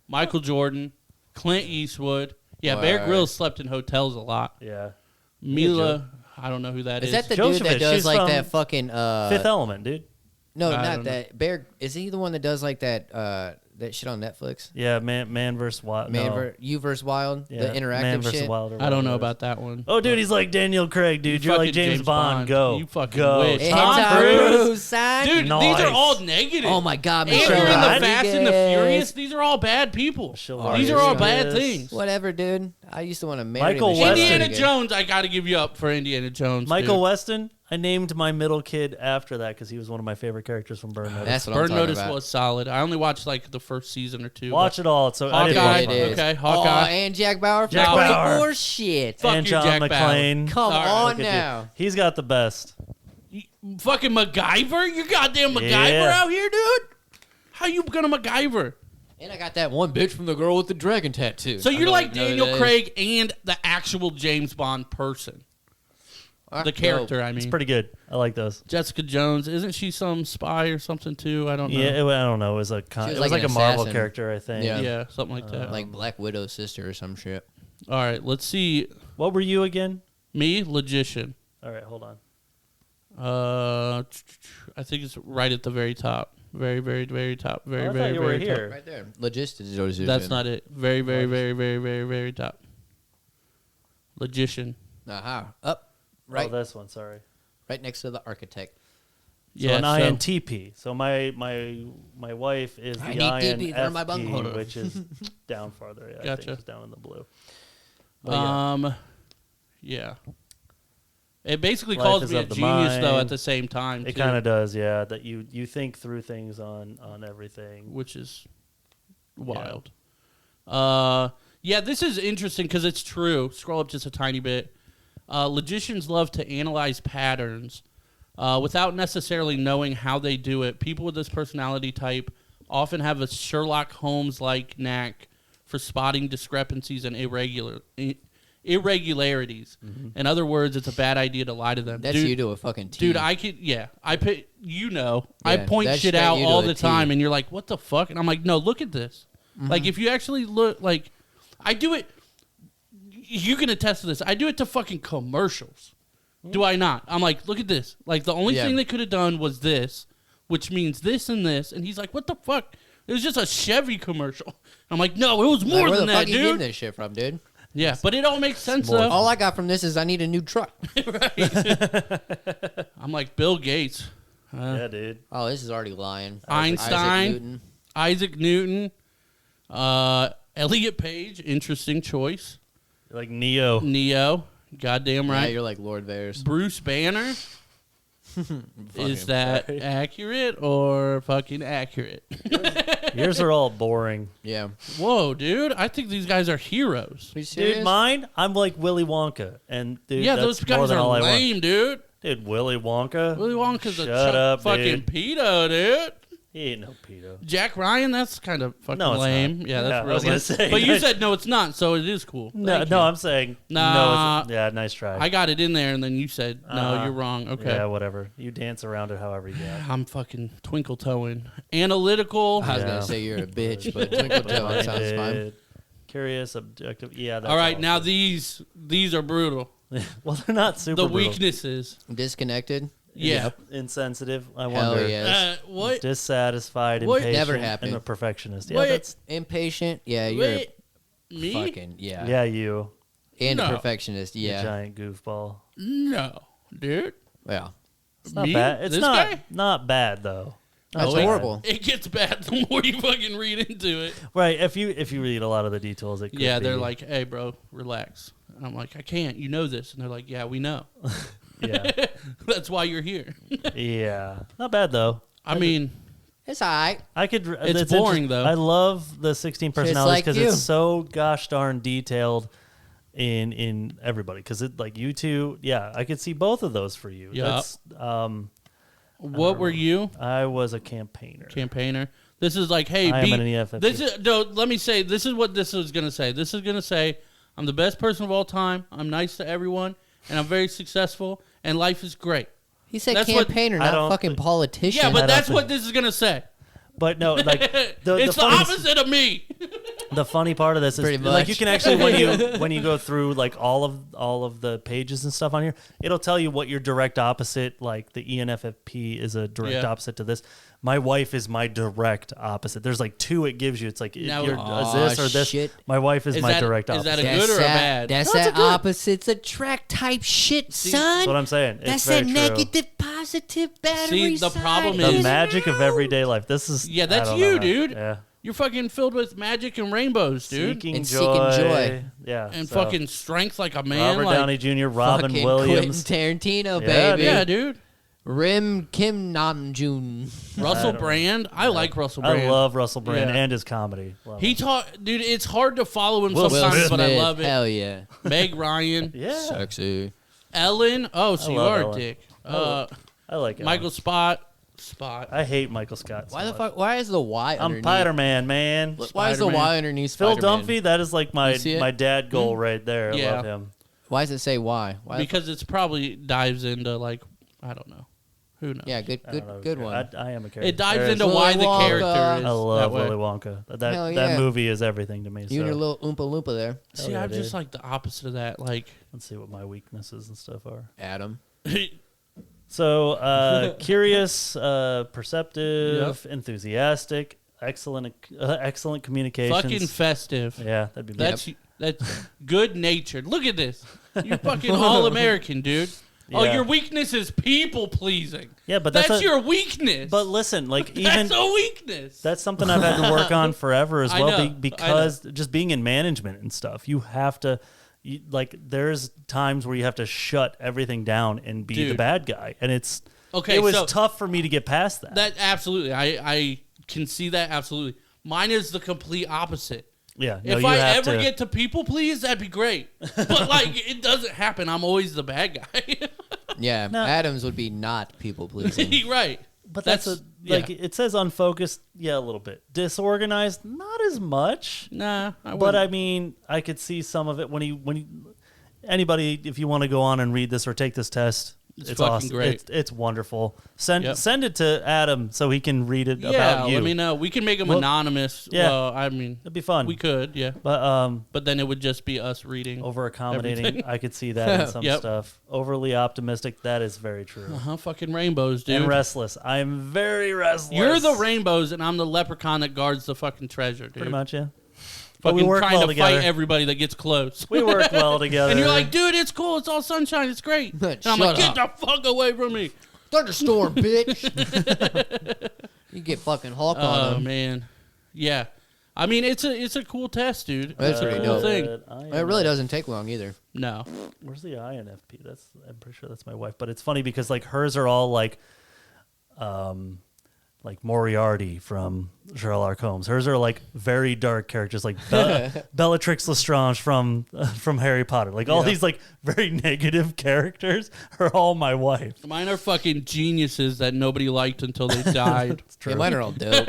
Michael Jordan, Clint Eastwood. Yeah, Bear Grylls slept in hotels a lot. Yeah. Mila, I don't know who that is. Is that the dude that does like that fucking... Fifth Element, dude. No, not that. Bear, is he the one that does like that that shit on Netflix? Yeah, Man vs. Wild. You vs. Wild? Yeah, the interactive Man vs. shit? Wild. I don't know about that one. Oh, dude, he's like Daniel Craig, dude. You're like James Bond. Go. You fucking go. wish. Tom Cruise, son. Dude, these are all negative. Oh, my God. And you're in the Fast and the Furious. These are all bad people. These are all bad things. Whatever, dude. I used to want to marry Michael Weston. Indiana Jones, I got to give you up for Indiana Jones. Michael Weston. I named my middle kid after that because he was one of my favorite characters from Burn Notice. That's what Burn Notice about. Was solid. I only watched like the first season or two. Watch it all. So Hawkeye, okay, Hawkeye. Oh, and Jack Bauer. Jack Bauer. Shit. And John McClane. Come on now. He's got the best. Fucking MacGyver? You goddamn MacGyver out here, dude? How you gonna MacGyver? And I got that one bitch from the girl with the dragon tattoo. So you're like Daniel Craig and the actual James Bond person. The character, I mean. It's pretty good. I like those. Jessica Jones, isn't she some spy or something too? I don't know. Yeah, I don't know. It was like a Marvel character, I think. Yeah, something like that. Like Black Widow's sister or some shit. All right, let's see. What were you again? Me, Logician. All right, hold on. I think it's right at the very top. Very, very, very top. Very, very, you very were here. top. Right there. Logician. That's not it. Very, very, very, very, very, very top. Logician. Aha. Up. Right. Oh, this one. Sorry. Right next to the architect. So yeah, an INTP. So my wife is the INFP, which is down farther. Yeah, gotcha. I think it's down in the blue. But yeah. It basically Life calls is me a of the genius, though, mind. at the same time, It too. kind of does, yeah. That you think through things on everything. Which is wild. Yeah, this is interesting because it's true. Scroll up just a tiny bit. Logicians love to analyze patterns without necessarily knowing how they do it. People with this personality type often have a Sherlock Holmes-like knack for spotting discrepancies and irregularities. Mm-hmm. In other words, it's a bad idea to lie to them. That's you to a fucking T. Dude, I point shit out all the time, and you're like, what the fuck? And I'm like, no, look at this. Mm-hmm. Like, if you actually look, like, I do it. You can attest to this. I do it to fucking commercials. Do I not? I'm like, look at this. Like, the only thing they could have done was this, which means this and this. And he's like, what the fuck? It was just a Chevy commercial. I'm like, no, it was more than that, dude. Where the fuck you getting this shit from, dude? Yeah, but it all makes sense, though. All I got from this is I need a new truck. Right. I'm like, Bill Gates. Yeah, dude. Oh, this is already lying. Einstein. Isaac Newton. Elliot Page. Interesting choice. Like Neo. Goddamn right. Yeah, you're like Lord Bears. Bruce Banner. Is that accurate or fucking accurate? Yours are all boring. Yeah. Whoa, dude. I think these guys are heroes. Dude, mine, I'm like Willy Wonka. And dude, yeah, those guys are lame, dude. Dude, Willy Wonka. Willy Wonka's a fucking pedo, dude. He ain't no pedo. Jack Ryan, that's kind of fucking lame. Yeah, that's real. I was gonna say, but you said no, it's not, so it is cool. No, I'm saying nah. No, yeah, nice try. I got it in there, and then you said no, you're wrong. Okay, yeah, whatever. You dance around it however you got. I'm fucking twinkle toeing. Analytical. I was gonna say you're a bitch, but twinkle toeing sounds fine. Curious, objective. Yeah. That's all right, now these are brutal. Well, they're not super. The weaknesses. Disconnected. Yeah. Insensitive. I Hell wonder. yes. What? Dissatisfied, What? impatient, Never happened. and a perfectionist. Yeah, What? that's Impatient. Yeah, you're Me? fucking yeah. yeah, you. And No. a perfectionist. You Yeah. giant goofball. No, dude. Yeah. It's not Me? bad. It's This not guy? not bad though. That's Not bad. horrible. It gets bad the more you fucking read into it. Right. If you read a lot of the details, it could Yeah, be. they're like, "Hey, bro, relax." And I'm like, "I can't. You know this." And they're like, "Yeah, we know. yeah, That's why you're here." yeah, not bad though. I mean, It's all right. I could. It's boring, though. I love the 16 personalities like because you. it's so gosh darn detailed in everybody. Because it like you two, yeah, I could see both of those for you. Yeah. That's, what were you? I was a campaigner. Campaigner. This is like, hey, I am an EFFP. This is no. Let me say. This is what this is gonna say. This is gonna say, I'm the best person of all time. I'm nice to everyone, and I'm very successful, and life is great. He said That's what- campaigner, I not don't- fucking politician. Yeah, but don't that's think- what this is gonna say. But no, like It's the the funny, opposite of me. the funny part of this is Pretty like much. you can actually when you go through like all of the pages and stuff on here, it'll tell you what your direct opposite. Like the ENFP is a direct Yeah. opposite to this. My wife is my direct opposite. There's like two it gives you. It's like Now- you're is this or this. shit. My wife is my that- direct is opposite. that a good or a bad? That's No, it's that a good. opposites attract type shit, son. That's what I'm saying. That's It's that very true. negative, positive battery. See, the side problem The is- magic of everyday life. This is Yeah, I that's don't you, know. dude. Yeah. You're fucking filled with magic and rainbows, dude, Seeking And joy. seeking joy. Yeah. and so, fucking strength like a man. Robert like, Downey Jr., Robin fucking Williams. Quentin Tarantino, Yeah, baby. Yeah, dude. Rim Kim Nam Jun. Russell don't- Brand. I like Russell Brand. I love Russell Brand Yeah. and his comedy. Love He him. taught, dude. It's hard to follow him Will sometimes, Smith. but I love it. Hell yeah. Meg Ryan, Yeah. Sexy. Ellen. Oh, so I you love are a Ellen. dick. I like it. Michael Spot. I hate Michael Scott. Why so the much. fuck? Why is the Y I'm underneath? Spider-Man, man. Why is the Spider-Man. Y underneath Phil Spider-Man? Dunphy, that is like my You see it? my dad goal right there. I Yeah. love him. Why does it say Y? Why the Because it's probably dives into like, I don't know. Who knows? yeah, good, I don't know. good one. I am a character. It dives There is- into Willy why the Wonka. character is I that love way. Willy Wonka. That Hell that yeah. movie is everything to me. You So and your little Oompa Loompa there, See, yeah, I'm just dude. like the opposite of that. Like, let's see what my weaknesses and stuff are. Adam. So curious, perceptive, enthusiastic, excellent communications. fucking festive. Yeah, that'd be bad. That's good natured. Look at this. You're fucking all American, dude. Oh, Yeah. your weakness is people pleasing. Yeah, but that's that's a- your weakness. But listen, like even that's a weakness. that's something I've had to work on forever as I well, know, because just being in management and stuff, you have to. There's times where you have to shut everything down and be the Dude. bad guy, and it's Okay, It was so tough for me to get past that. that absolutely. I can see that absolutely. Mine is the complete opposite. Yeah, no, If you I have ever to, get to people please, that'd be great. But like, it doesn't happen. I'm always the bad guy. Yeah, No. Adams would be not people pleasing. Right. but that's like it says unfocused. Yeah, a little bit disorganized, not as much. nah. But I mean, I could see some of it when he anybody, if you want to go on and read this or take this test, It's it's fucking awesome. great. It's wonderful. Send Yep. it to Adam so he can read it yeah, about you. let me know. We can make them Well, anonymous. yeah. Well, I mean, It'd be fun. we could, yeah. But But then it would just be us reading. over accommodating, Everything. I could see that in some Yep. stuff. Overly optimistic, that is very true. Fucking rainbows, dude. And restless. I'm very restless. You're the rainbows, and I'm the leprechaun that guards the fucking treasure, dude. Pretty much, yeah. But Fucking we work trying well to together. fight everybody that gets close. We work well together. And you're like, dude, it's cool. It's all sunshine. It's great. And I'm Shut like, get up. the fuck away from me. Thunderstorm, bitch. You get fucking Hulk on Oh him. man, yeah. I mean, it's a cool test, dude. That's pretty cool dope. thing. It really doesn't take long either. No, Where's the INFP? I'm pretty sure that's my wife. But it's funny because like hers are all like Moriarty from Sherlock Holmes. Hers are like very dark characters, like Bellatrix Lestrange from Harry Potter. Like all these like very negative characters are all my wife. mine are fucking geniuses that nobody liked until they died. It's true. Yeah, mine are all dope.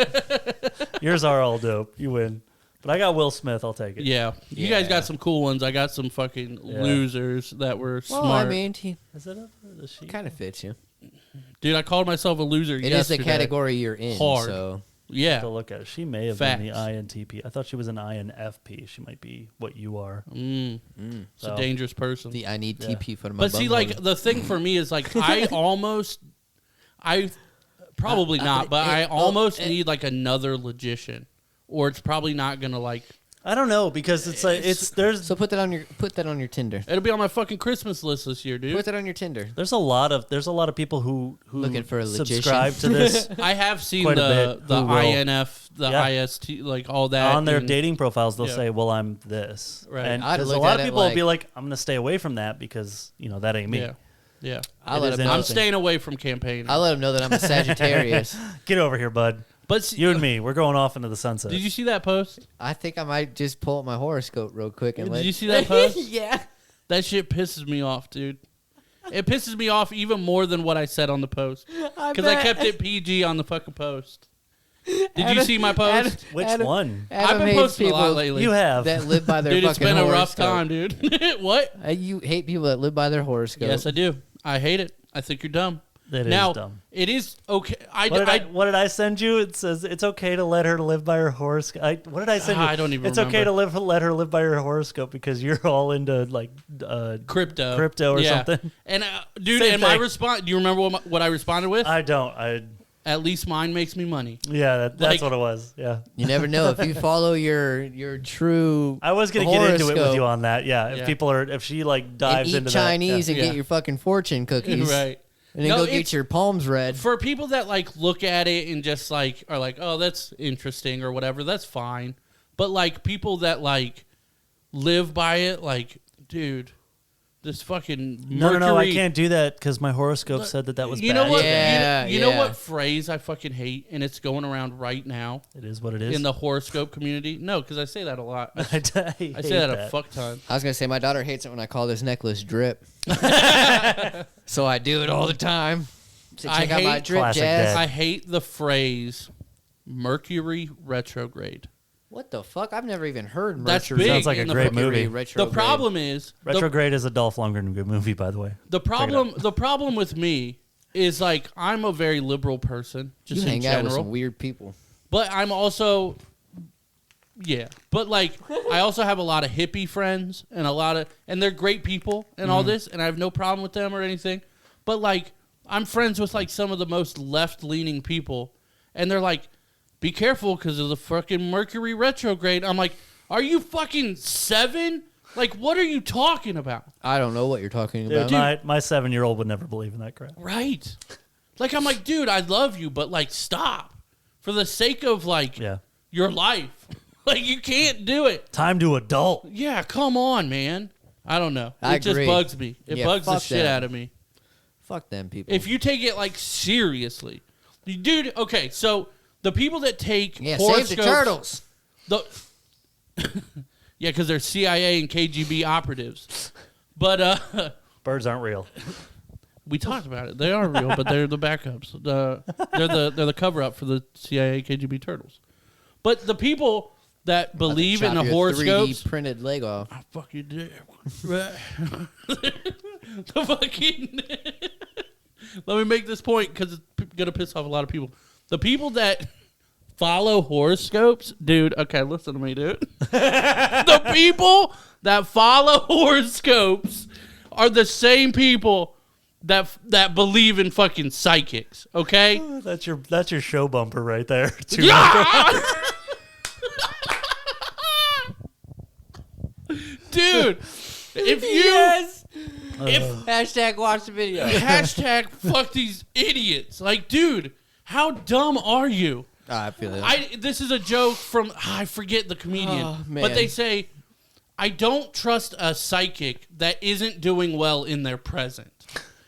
Yours are all dope. You win. But I got Will Smith. I'll take it. Yeah, you guys Yeah. got some cool ones. I got some fucking Yeah. losers that were Well, smart. I mean, he Is it up or the sheet? kind of fits you. Dude, I called myself a loser It is yesterday. the category you're in. Hard. So Yeah. To look at it. She may have Facts. been the INTP. I thought she was an INFP. She might be what you are. It's So. a dangerous person. I need Yeah. TP for my But see, bumhole. like, the thing for me is, like, I almost Probably not, but I almost need like another Logician, or it's probably not gonna like. I don't know because it's like there's. So put that on your Tinder. It'll be on my fucking Christmas list this year, dude. Put that on your Tinder. There's a lot of people who looking for a subscribe to this. I have seen the INF, the IST, like all that on their dating profiles. They'll say, "Well, I'm this," right? And a lot of people will be like, "I'm going to stay away from that because that ain't me." Yeah. I'm staying away from campaigning. I let them know that I'm a Sagittarius. Get over here, bud. But you and me, we're going off into the sunset. Did you see that post? I think I might just pull up my horoscope real quick and Did you see that post? Yeah. That shit pisses me off, dude. It pisses me off even more than what I said on the post. Because I kept it PG on the fucking post. Did you see my post? Which one? I've been posting a lot lately. You have. That live by their dude, fucking it's been horoscope. a rough time, dude. What? You hate people that live by their horoscope. Yes, I do. I hate it. I think you're dumb. It is dumb. It is okay. What did I send you? It says it's okay to let her live by her horoscope. What did I send you? I don't even It's remember. okay to let her live by her horoscope because you're all into like crypto or something. And dude, and my response. Do you remember what I responded with? I don't. At least mine makes me money. Yeah, that's what it was. Yeah. You never know if you follow your true. I was gonna get into it with you on that. Yeah. If she like dives and into Chinese that, and get your fucking fortune cookies, right? And then go get your palms read. For people that like look at it and just like are like, oh, that's interesting or whatever, that's fine. But like people that like live by it, like, dude, this fucking Mercury. No, I can't do that because my horoscope said that was bad. You know what? Yeah, you know what phrase I fucking hate, and it's going around right now. It is what it is in the horoscope community. No, because I say that a lot. I say that a fuck ton. I was gonna say my daughter hates it when I call this necklace drip. So I do it all the time. So check out my drip, Jazz. I hate the phrase Mercury Retrograde. What the fuck? I've never even heard Mercury. That's big. Sounds like a great movie. The problem is Retrograde is a Dolph Lundgren good movie, by the way. The problem with me is like I'm a very liberal person, just you in hang general. out with some weird people. But I'm also but like I also have a lot of hippie friends and they're great people and all this, and I have no problem with them or anything. But like I'm friends with like some of the most left-leaning people, and they're like, be careful because of the fucking Mercury retrograde. I'm like, are you fucking 7? Like, what are you talking about? I don't know what you're talking about. Dude, my 7-year-old would never believe in that crap. Right. Like, I'm like, dude, I love you, but like, stop. For the sake of like your life. Like, you can't do it. Time to adult. Yeah, come on, man. I don't know. I It just agree. bugs me. It bugs the shit out of me. Fuck them people. If you take it like seriously. Dude, okay, so the people that take save the turtles. Yeah, because they're CIA and KGB operatives. But birds aren't real. We talked about it. They are real, but they're the backups. They're the cover up for the CIA KGB turtles. But the people that believe in the horoscopes, 3D printed Lego. I fucking did. The fucking. Let me make this point because it's gonna piss off a lot of people. The people that follow horoscopes, dude. Okay, listen to me, dude. The people that follow horoscopes are the same people that believe in fucking psychics. Okay, that's your show bumper right there. Yeah! Dude, if you hashtag watch the video. Hashtag fuck these idiots. Like, dude, how dumb are you? I feel it. This is a joke from I forget the comedian, but they say I don't trust a psychic that isn't doing well in their present.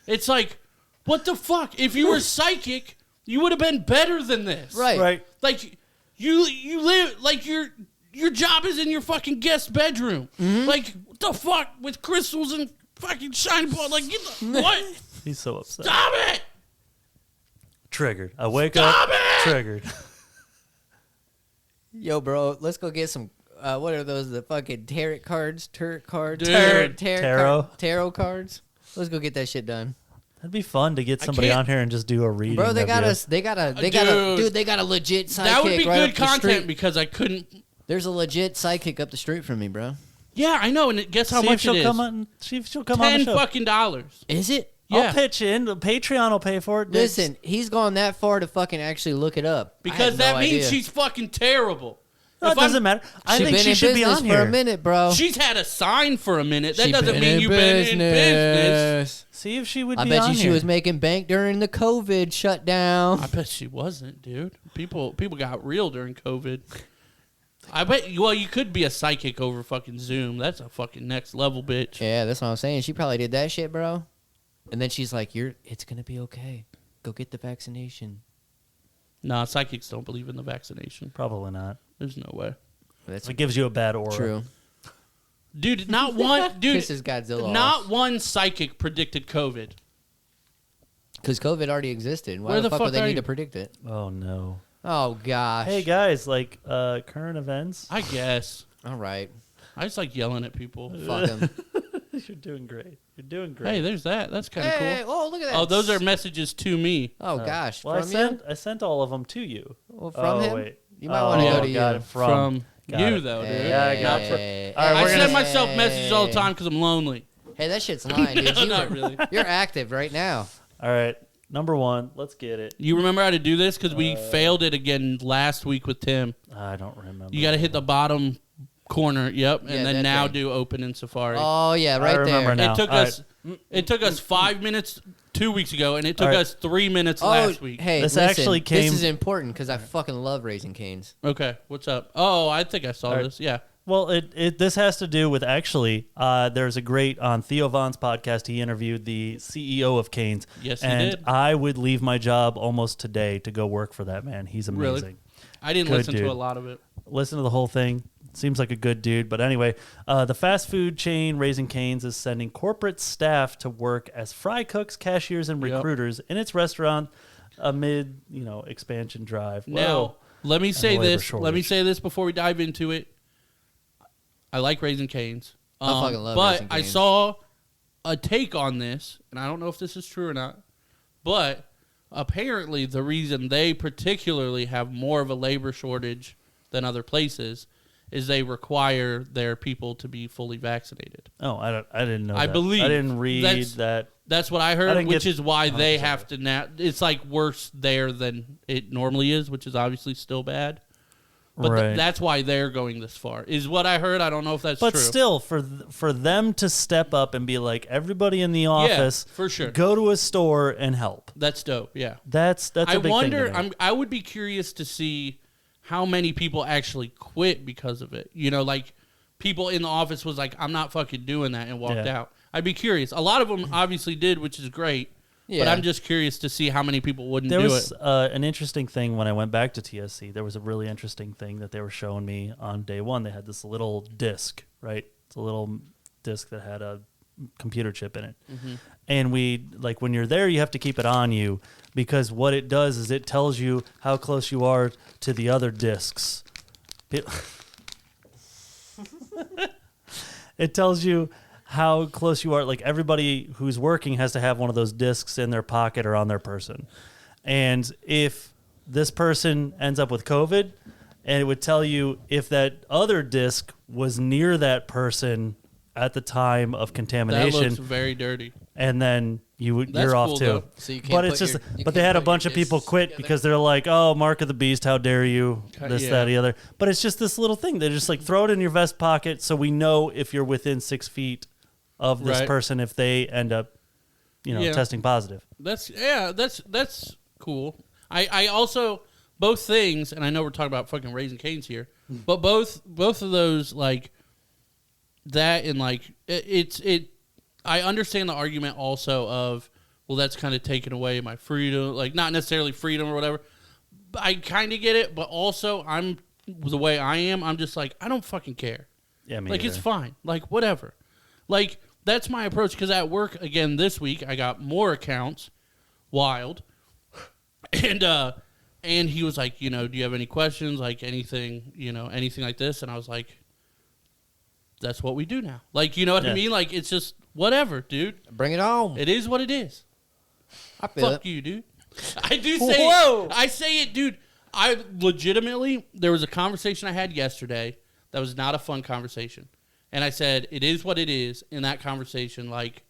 It's like, what the fuck? If you were psychic, you would have been better than this. Right. Like you live like your job is in your fucking guest bedroom. Mm-hmm. Like, what the fuck with crystals and fucking shiny ball? Like, what? He's so upset. Stop it! Triggered. I wake up. Triggered. Yo, bro, let's go get some. What are those? The fucking tarot cards? Tarot cards? Dude. Tarot cards? Let's go get that shit done. That'd be fun to get somebody on here and just do a reading. Bro, they got a legit psychic. That would be right good content because I couldn't. There's a legit psychic up the street from me, bro. Yeah, I know, and guess how much it is? She'll come on the show. $10 fucking. Is it? Yeah. I'll pitch in. Patreon will pay for it. Listen, he's gone that far to fucking actually look it up. Because that means she's fucking terrible. No, it doesn't matter. I think she should be on here for a minute, bro. She's had a sign for a minute. That doesn't mean you've been in business. See if she would be on here. I bet you she was making bank during the COVID shutdown. I bet she wasn't, dude. People got real during COVID. I bet. Well, you could be a psychic over fucking Zoom. That's a fucking next level, bitch. Yeah, that's what I'm saying. She probably did that shit, bro. And then she's like, it's gonna be okay. Go get the vaccination. Nah, psychics don't believe in the vaccination. Probably not. There's no way. It gives you a bad aura. True. Dude, not one. Dude, pisses Godzilla not off. one psychic predicted COVID. Because COVID already existed. Why the fuck would they need to predict it? Oh no. Oh gosh. Hey guys, like current events. I guess. All right. I just like yelling at people. Fuck them. You're doing great. You're doing great. Hey, there's that. That's kind of cool. Oh, look at that. Oh, those are messages to me. Oh gosh. Well, from I sent all of them to you. Well, from him. Wait. You might want to go to got you. It from you, though, dude. Yeah, I got it. I send myself messages all the time because I'm lonely. Hey, that shit's lying, dude. No, not really. You're active right now. All right. Number one. Let's get it. You remember how to do this? Because we failed it again last week with Tim. I don't remember. You got to hit the bottom corner. Yep. Yeah, And then now thing. do open in Safari. Oh, yeah, right I remember there. now. It took us 5 minutes 2 weeks ago, and it took us 3 minutes last week. Hey, This listen, actually came- This is important because I fucking love Raising Cane's. Okay, what's up? Oh, I think I saw this. Yeah. Well, this has to do with actually, there's a great, on Theo Vaughn's podcast, he interviewed the CEO of Cane's. Yes, he and did. I would leave my job almost today to go work for that man. He's amazing. Really? I didn't Good listen dude. to a lot of it. Listen to the whole thing. Seems like a good dude. But anyway, the fast food chain Raising Cane's is sending corporate staff to work as fry cooks, cashiers, and recruiters in its restaurant amid, expansion drive. Now, let me say labor this. shortage. Let me say this before we dive into it. I like Raising Cane's. I fucking love but Raising I Cane's. saw a take on this, and I don't know if this is true or not, but apparently the reason they particularly have more of a labor shortage than other places is they require their people to be fully vaccinated. Oh, I didn't know I that. believe. I didn't read that. That's what I I heard, didn't which get is why they 100% have to now. It's like worse there than it normally is, which is obviously still bad. But Right. that's why they're going this far, is what I heard. I don't know if that's true. But still, for them to step up and be like, everybody in the office, for sure. go to a store and help. That's dope, yeah. That's a big thing to me. I would be curious to see how many people actually quit because of it. Like people in the office was like, I'm not fucking doing that, and walked out. I'd be curious. A lot of them obviously did, which is great. Yeah. But I'm just curious to see how many people wouldn't do it. There was an interesting thing when I went back to TSC. There was a really interesting thing that they were showing me on day one. They had this little disc, right? It's a little disc that had a computer chip in it. Mm-hmm. And when you're there, you have to keep it on you because what it does is it tells you how close you are to the other discs. It tells you how close you are. Like everybody who's working has to have one of those discs in their pocket or on their person. And if this person ends up with COVID, and it would tell you if that other disc was near that person at the time of contamination. That looks very dirty. And then you're off cool, too. though. So you can't But it's just, but they had a bunch of people quit because they're like, "Oh, mark of the beast, how dare you?" This, that, the other. But it's just this little thing. They just like throw it in your vest pocket so we know if you're within 6 feet of this person if they end up, testing positive. That's cool. I also both things, and I know we're talking about fucking Raising Cane's here, but both of those like that and like it. I understand the argument also of, well, that's kind of taking away my freedom, like not necessarily freedom or whatever. But I kind of get it, but also I'm the way I am. I'm just like, I don't fucking care. Yeah, me like either. It's fine. Like whatever. Like that's my approach because at work again this week I got more accounts, wild, and he was like, do you have any questions, like anything like this, and I was like, that's what we do now. Like, you know what I mean? Like it's just. Whatever, dude. Bring it on. It is what it is. I feel Fuck you, dude. I do say it. I say it, dude. I legitimately, there was a conversation I had yesterday that was not a fun conversation. And I said, it is what it is in that conversation. Like,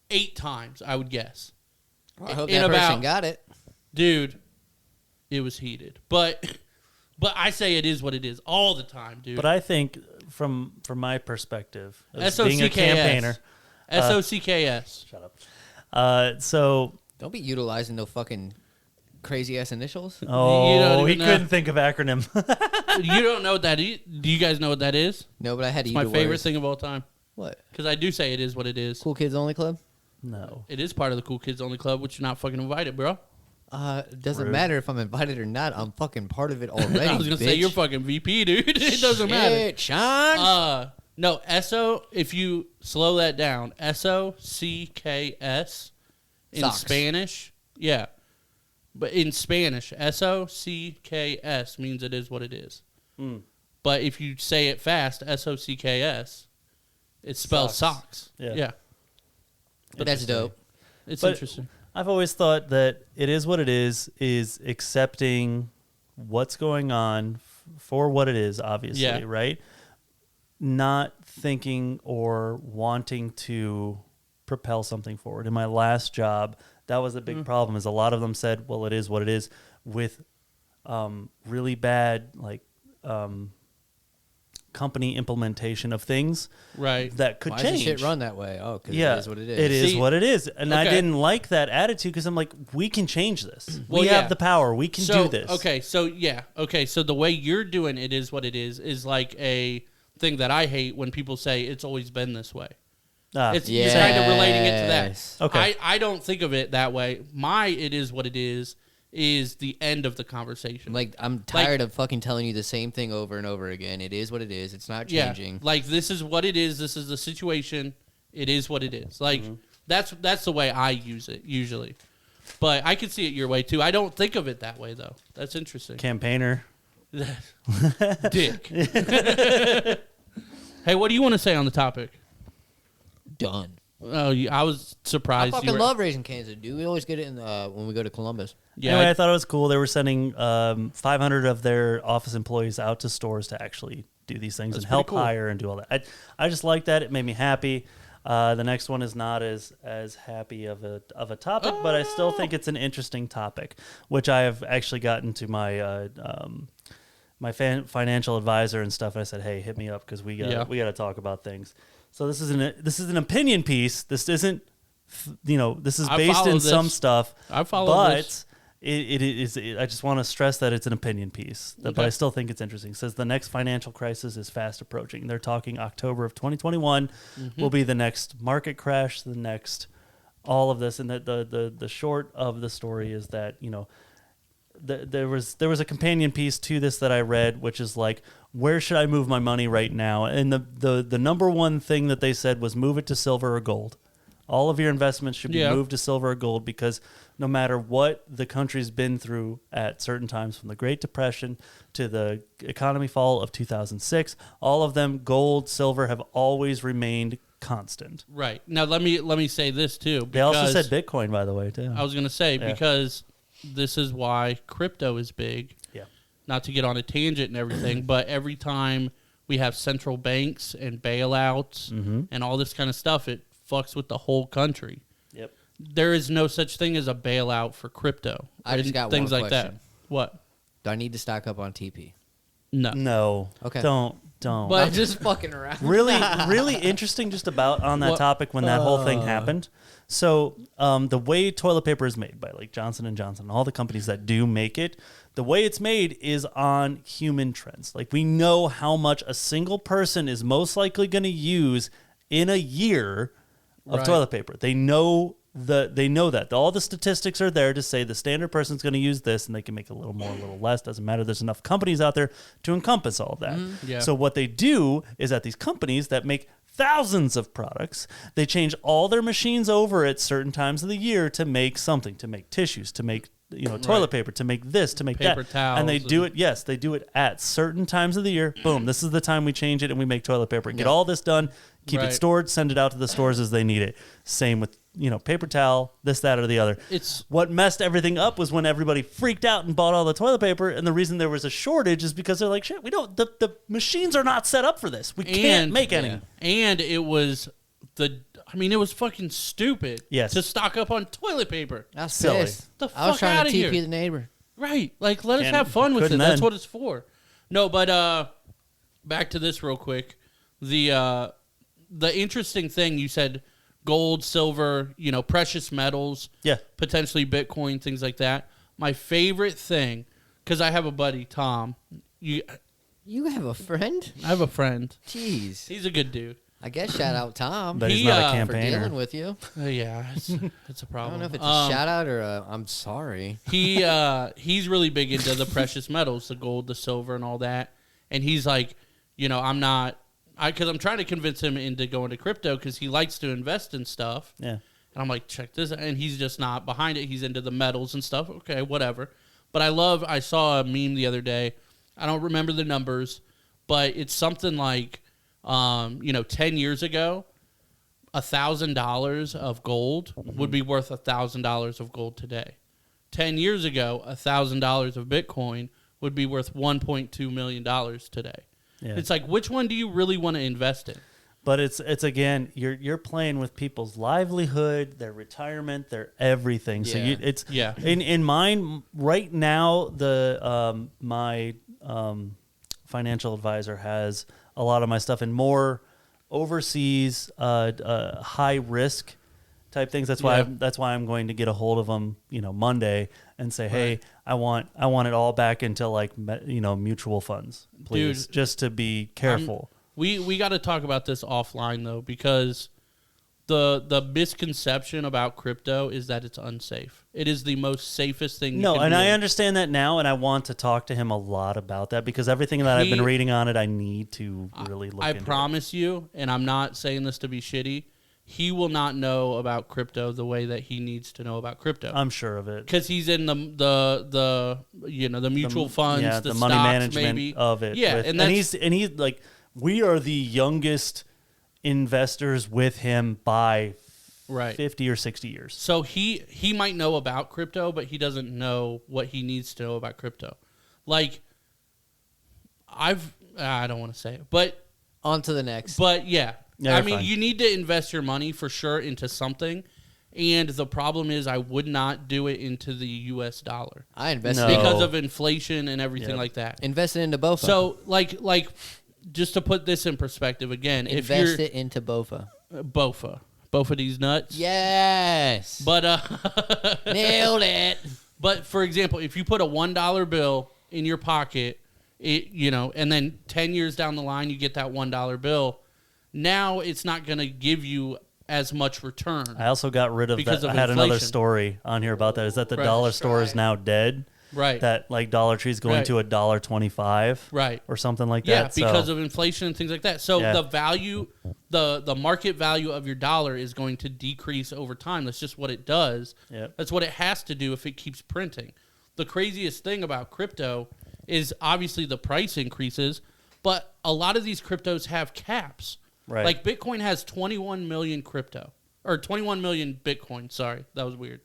8 times, I would guess. Well, I hope that person got it. Dude, it was heated. But I say it is what it is all the time, dude. But I think from my perspective, as S-O-C-K-S. being a campaigner, SOCKS. Shut up. So don't be utilizing no fucking crazy ass initials. Oh, he couldn't think of acronym. You don't know what that is? Do you guys know what that is? No, but I had to. It's my favorite thing of all time. What? Because I do say it is what it is. Cool Kids Only Club. No, it is part of the Cool Kids Only Club, which you're not fucking invited, bro. It doesn't matter if I'm invited or not. I'm fucking part of it already. I was gonna say you're fucking VP, dude. It doesn't matter. Sean. No, if you slow that down, SOCKS in Socks. Spanish. Yeah. But in Spanish, SOCKS means it is what it is. Mm. But if you say it fast, SOCKS, it spells socks. Yeah. But that's dope. It's interesting. I've always thought that it is what it is accepting what's going on for what it is, obviously, right? Not thinking or wanting to propel something forward. In my last job, that was a big problem, is a lot of them said, well, it is what it is, with really bad, company implementation of things that could Why change. Does shit run that way? Oh, because it is what it is. It is what it is. And I didn't like that attitude because I'm like, we can change this. We have the power. We can do this. So the way you're doing it is what it is like a thing that I hate when people say it's always been this way. You're kind of relating it to that. Okay. I don't think of it that way. It is what it is the end of the conversation. Like, I'm tired of fucking telling you the same thing over and over again. It is what it is. It's not changing. Yeah, like, this is what it is. This is the situation. It is what it is. Like, that's the way I use it, usually. But I can see it your way, too. I don't think of it that way, though. That's interesting. Campaigner. Dick. Hey, what do you want to say on the topic? Done. Oh, I was surprised. I fucking love Raising Kansas, dude. We always get it when we go to Columbus. Yeah, anyway, I thought it was cool. They were sending 500 of their office employees out to stores to actually do these things and help hire and do all that. I just like that. It made me happy. The next one is not as happy of a topic, but I still think it's an interesting topic, which I have actually gotten to my my financial advisor and stuff. And I said, hey, hit me up because we got to talk about things. So this is an opinion piece. This isn't, this is based in some stuff. I follow this. It is. I just want to stress that it's an opinion piece, but I still think it's interesting. It says the next financial crisis is fast approaching. They're talking October of 2021 will be the next market crash, the next all of this. And the short of the story is that, there was a companion piece to this that I read, which is like, where should I move my money right now? And the number one thing that they said was move it to silver or gold. All of your investments should be moved to silver or gold, because no matter what the country's been through at certain times, from the Great Depression to the economy fall of 2006, all of them, gold, silver, have always remained constant. Right. Now, let me say this, too. They also said Bitcoin, by the way, too. I was going to say, because this is why crypto is big. Yeah. Not to get on a tangent and everything, but every time we have central banks and bailouts and all this kind of stuff, it fucks with the whole country. Yep. There is no such thing as a bailout for crypto. I just got things one like question. that. What? Do I need to stock up on TP? No. Okay. Don't. But I'm just fucking around. Really interesting just about on that topic when that whole thing happened. So the way toilet paper is made by like Johnson & Johnson, all the companies that do make it, the way it's made is on human trends. Like, we know how much a single person is most likely going to use in a year of toilet paper. They know that. All the statistics are there to say the standard person's going to use this, and they can make a little more, a little less. Doesn't matter. There's enough companies out there to encompass all of that. Yeah. So what they do is that these companies that make thousands of products, they change all their machines over at certain times of the year to make something, to make tissues, to make toilet paper, to make this, to make paper that. towels. And they do it, they do it at certain times of the year. Boom, this is the time we change it and we make toilet paper. Get all this done, keep it stored, send it out to the stores as they need it. Same with, paper towel, this, that, or the other. It's what messed everything up was when everybody freaked out and bought all the toilet paper, and the reason there was a shortage is because they're like, shit, the machines are not set up for this. We can't make any. And it was I mean, it was fucking stupid. Yes. To stock up on toilet paper. That's silly. pissed. The fuck I was trying out to of TP here. the neighbor. Right. Like, let us have fun with it. That's what it's for. No, but back to this real quick. The interesting thing you said, gold, silver, precious metals. Yeah. Potentially Bitcoin, things like that. My favorite thing, because I have a buddy, Tom. You have a friend? I have a friend. Jeez. He's a good dude. I guess shout out Tom. But he's not a for campaigner. dealing with you. Yeah, it's a I problem. don't know if it's a shout out or a I'm sorry. He's really big into the precious metals, the gold, the silver, and all that. And he's like, I'm not, because I'm trying to convince him into going to crypto because he likes to invest in stuff. Yeah. And I'm like, check this out. And he's just not behind it. He's into the metals and stuff. Okay, whatever. But I saw a meme the other day. I don't remember the numbers, but it's something like, 10 years ago, $1,000 of gold would be worth $1,000 of gold today. 10 years ago, $1,000 of Bitcoin would be worth $1.2 million today. Yeah. It's like, which one do you really want to invest in? But it's again, you're playing with people's livelihood, their retirement, their everything. Yeah. So in mine right now, the my financial advisor has a lot of my stuff in more overseas, high risk type things. That's why I'm going to get a hold of them, Monday and say, hey, I want it all back into like mutual funds, please, dude, just to be careful. We got to talk about this offline though, because the misconception about crypto is that it's unsafe. It is the most safest thing. I understand that now, and I want to talk to him a lot about that because everything that I've been reading on it, I need to really look into. I promise you, and I'm not saying this to be shitty, he will not know about crypto the way that he needs to know about crypto. I'm sure of it because he's in the mutual funds, the money stocks, management maybe. of it. Yeah, and he's like, we are the youngest investors with him by 50 or 60 years. So he might know about crypto, but he doesn't know what he needs to know about crypto. Like, I don't want to say it, but on to the next. But yeah I mean, you need to invest your money for sure into something. And the problem is I would not do it into the U.S. dollar. I invested because of inflation and everything like that. Invested into BOFA. So like just to put this in perspective again, invest it into BOFA. BOFA these nuts. Yes. But nailed it. But for example, if you put a $1 bill in your pocket, and then 10 years down the line you get that $1 bill, now it's not going to give you as much return. I also got rid of that. I had another story on here about that. Is that the dollar store is now dead? Right. That like Dollar Tree's going to $1.25. Right. Or something like that. Yeah, because of inflation and things like that. So the value, the market value of your dollar is going to decrease over time. That's just what it does. Yep. That's what it has to do if it keeps printing. The craziest thing about crypto is obviously the price increases, but a lot of these cryptos have caps. Right. Like Bitcoin has 21 million crypto, or 21 million Bitcoin. Sorry, that was weird.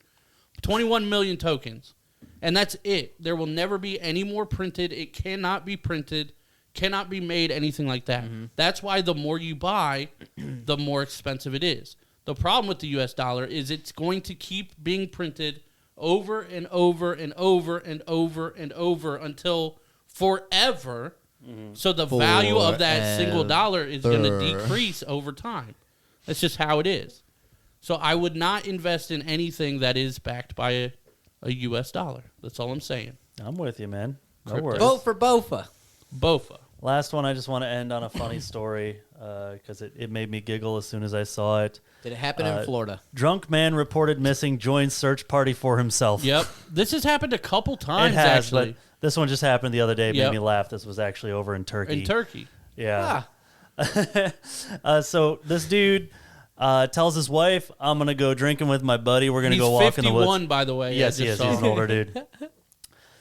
21 million tokens. And that's it. There will never be any more printed. It cannot be printed, cannot be made, anything like that. Mm-hmm. That's why the more you buy, the more expensive it is. The problem with the US dollar is it's going to keep being printed over and over and over and over and over until forever. Mm-hmm. So the value of that single dollar is going to decrease over time. That's just how it is. So I would not invest in anything that is backed by a U.S. dollar. That's all I'm saying. I'm with you, man. No worries. Vote for BOFA. BOFA. Last one, I just want to end on a funny story because it made me giggle as soon as I saw it. Did it happen in Florida? Drunk man reported missing, joins search party for himself. Yep. This has happened a couple times, it has, actually. But this one just happened the other day. Made me laugh. This was actually over in Turkey. In Turkey. Yeah. So this dude tells his wife, I'm going to go drinking with my buddy. We're going to go walk in the woods. He's 51, by the way. Yes, he is. He's an older dude.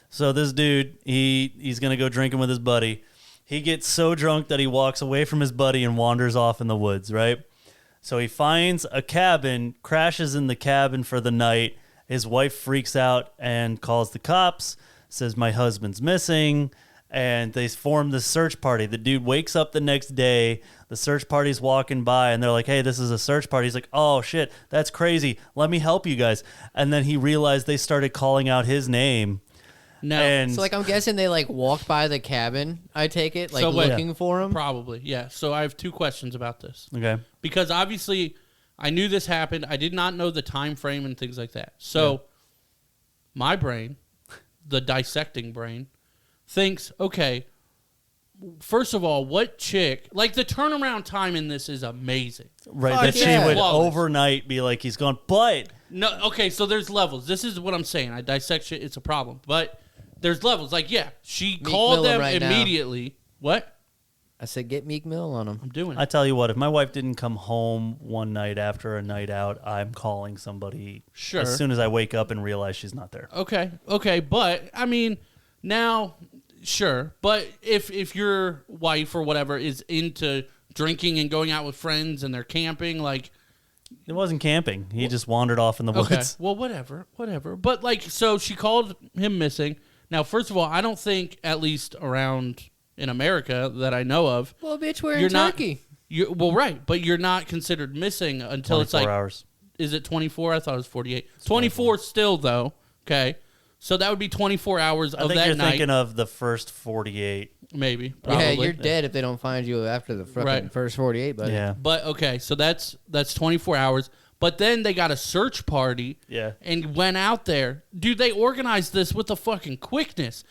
So this dude, he's going to go drinking with his buddy. He gets so drunk that he walks away from his buddy and wanders off in the woods, right? So he finds a cabin, crashes in the cabin for the night. His wife freaks out and calls the cops, says, my husband's missing. and they form this search party. The dude wakes up the next day, the search party's walking by, and they're like, hey, this is a search party. He's like, oh, shit, that's crazy. Let me help you guys. And then he realized they started calling out his name. No. And so, like, I'm guessing they, like, walked by the cabin, I take it, like, looking for him? Probably, yeah. So I have 2 questions about this. Okay. Because, obviously, I knew this happened. I did not know the time frame and things like that. So my brain, the dissecting brain, thinks, okay, first of all, what chick, like, the turnaround time in this is amazing. Right, that she would overnight be like, he's gone, but... No, okay, so there's levels. This is what I'm saying. I dissect shit, it's a problem. But... there's levels. Like, yeah, she called them right immediately. Now. What? I said, get Meek Mill on them. I'm doing it. I tell you what, if my wife didn't come home one night after a night out, I'm calling somebody as soon as I wake up and realize she's not there. Okay. But, I mean, now, sure. But if your wife or whatever is into drinking and going out with friends and they're camping, like... It wasn't camping. He just wandered off in the woods. Okay. Well, whatever. But, like, so she called him missing... Now, first of all, I don't think, at least around in America that I know of. Well, bitch, we're in Turkey. Well, right, but you're not considered missing until it's like 24 hours. Is it 24? I thought it was 48. 24 still, though. Okay, so that would be 24 hours of that night. I think you're thinking of the first 48. Maybe. Probably. Yeah, you're dead if they don't find you after the first 48. But yeah. But okay, so that's 24 hours. But then they got a search party and went out there. Dude, they organized this with a fucking quickness.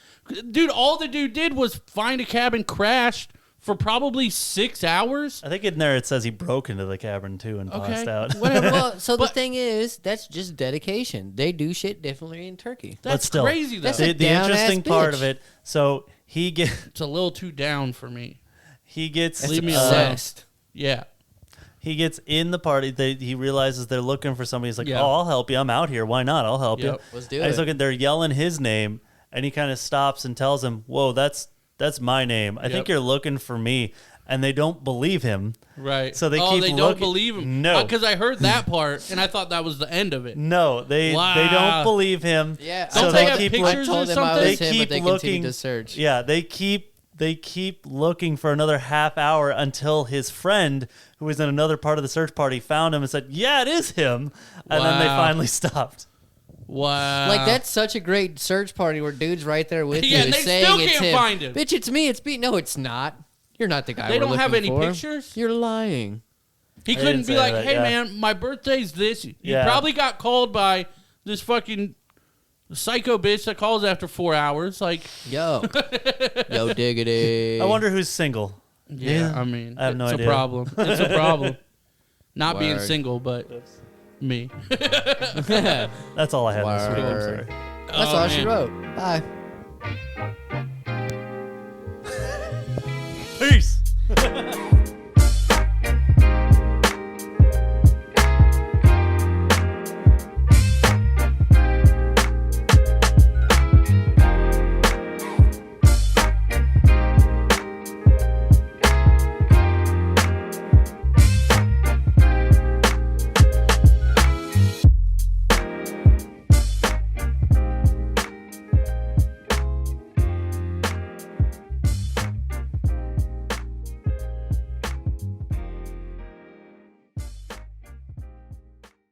Dude, all the dude did was find a cabin, crashed for probably 6 hours. I think in there it says he broke into the cabin, too, and passed out. Well, so the thing is, that's just dedication. They do shit differently in Turkey. That's crazy, though. That's the interesting part of it, so he gets... It's a little too down for me. He gets... Leave me obsessed. Yeah. He gets in the party. He realizes they're looking for somebody. He's like, oh, I'll help you. I'm out here. Why not? I'll help you. Let's do it. He's looking. They're yelling his name, and he kind of stops and tells him, whoa, that's my name. I think you're looking for me. And they don't believe him. Right. So they keep looking. Don't believe him? No. Because I heard that part, and I thought that was the end of it. No, they don't believe him. Yeah. So don't they have pictures or something? They keep looking to search. Yeah, they keep looking for another half hour until his friend, who was in another part of the search party, found him and said, yeah, it is him. And then they finally stopped. Wow. Like, that's such a great search party where dude's right there with you and they saying still it's can't him. find him. Bitch, it's me. It's me. No, it's not. You're not the guy They we're don't have any for. pictures? You're lying. He couldn't be like, hey, man, my birthday's this. You probably got called by this fucking... psycho bitch that calls after 4 hours, like yo diggity. I wonder who's single. Yeah, I mean, I have no idea. It's a problem. It's a problem. Not being single, but me. That's all I had this week. I'm sorry. That's all she wrote. Bye. Peace.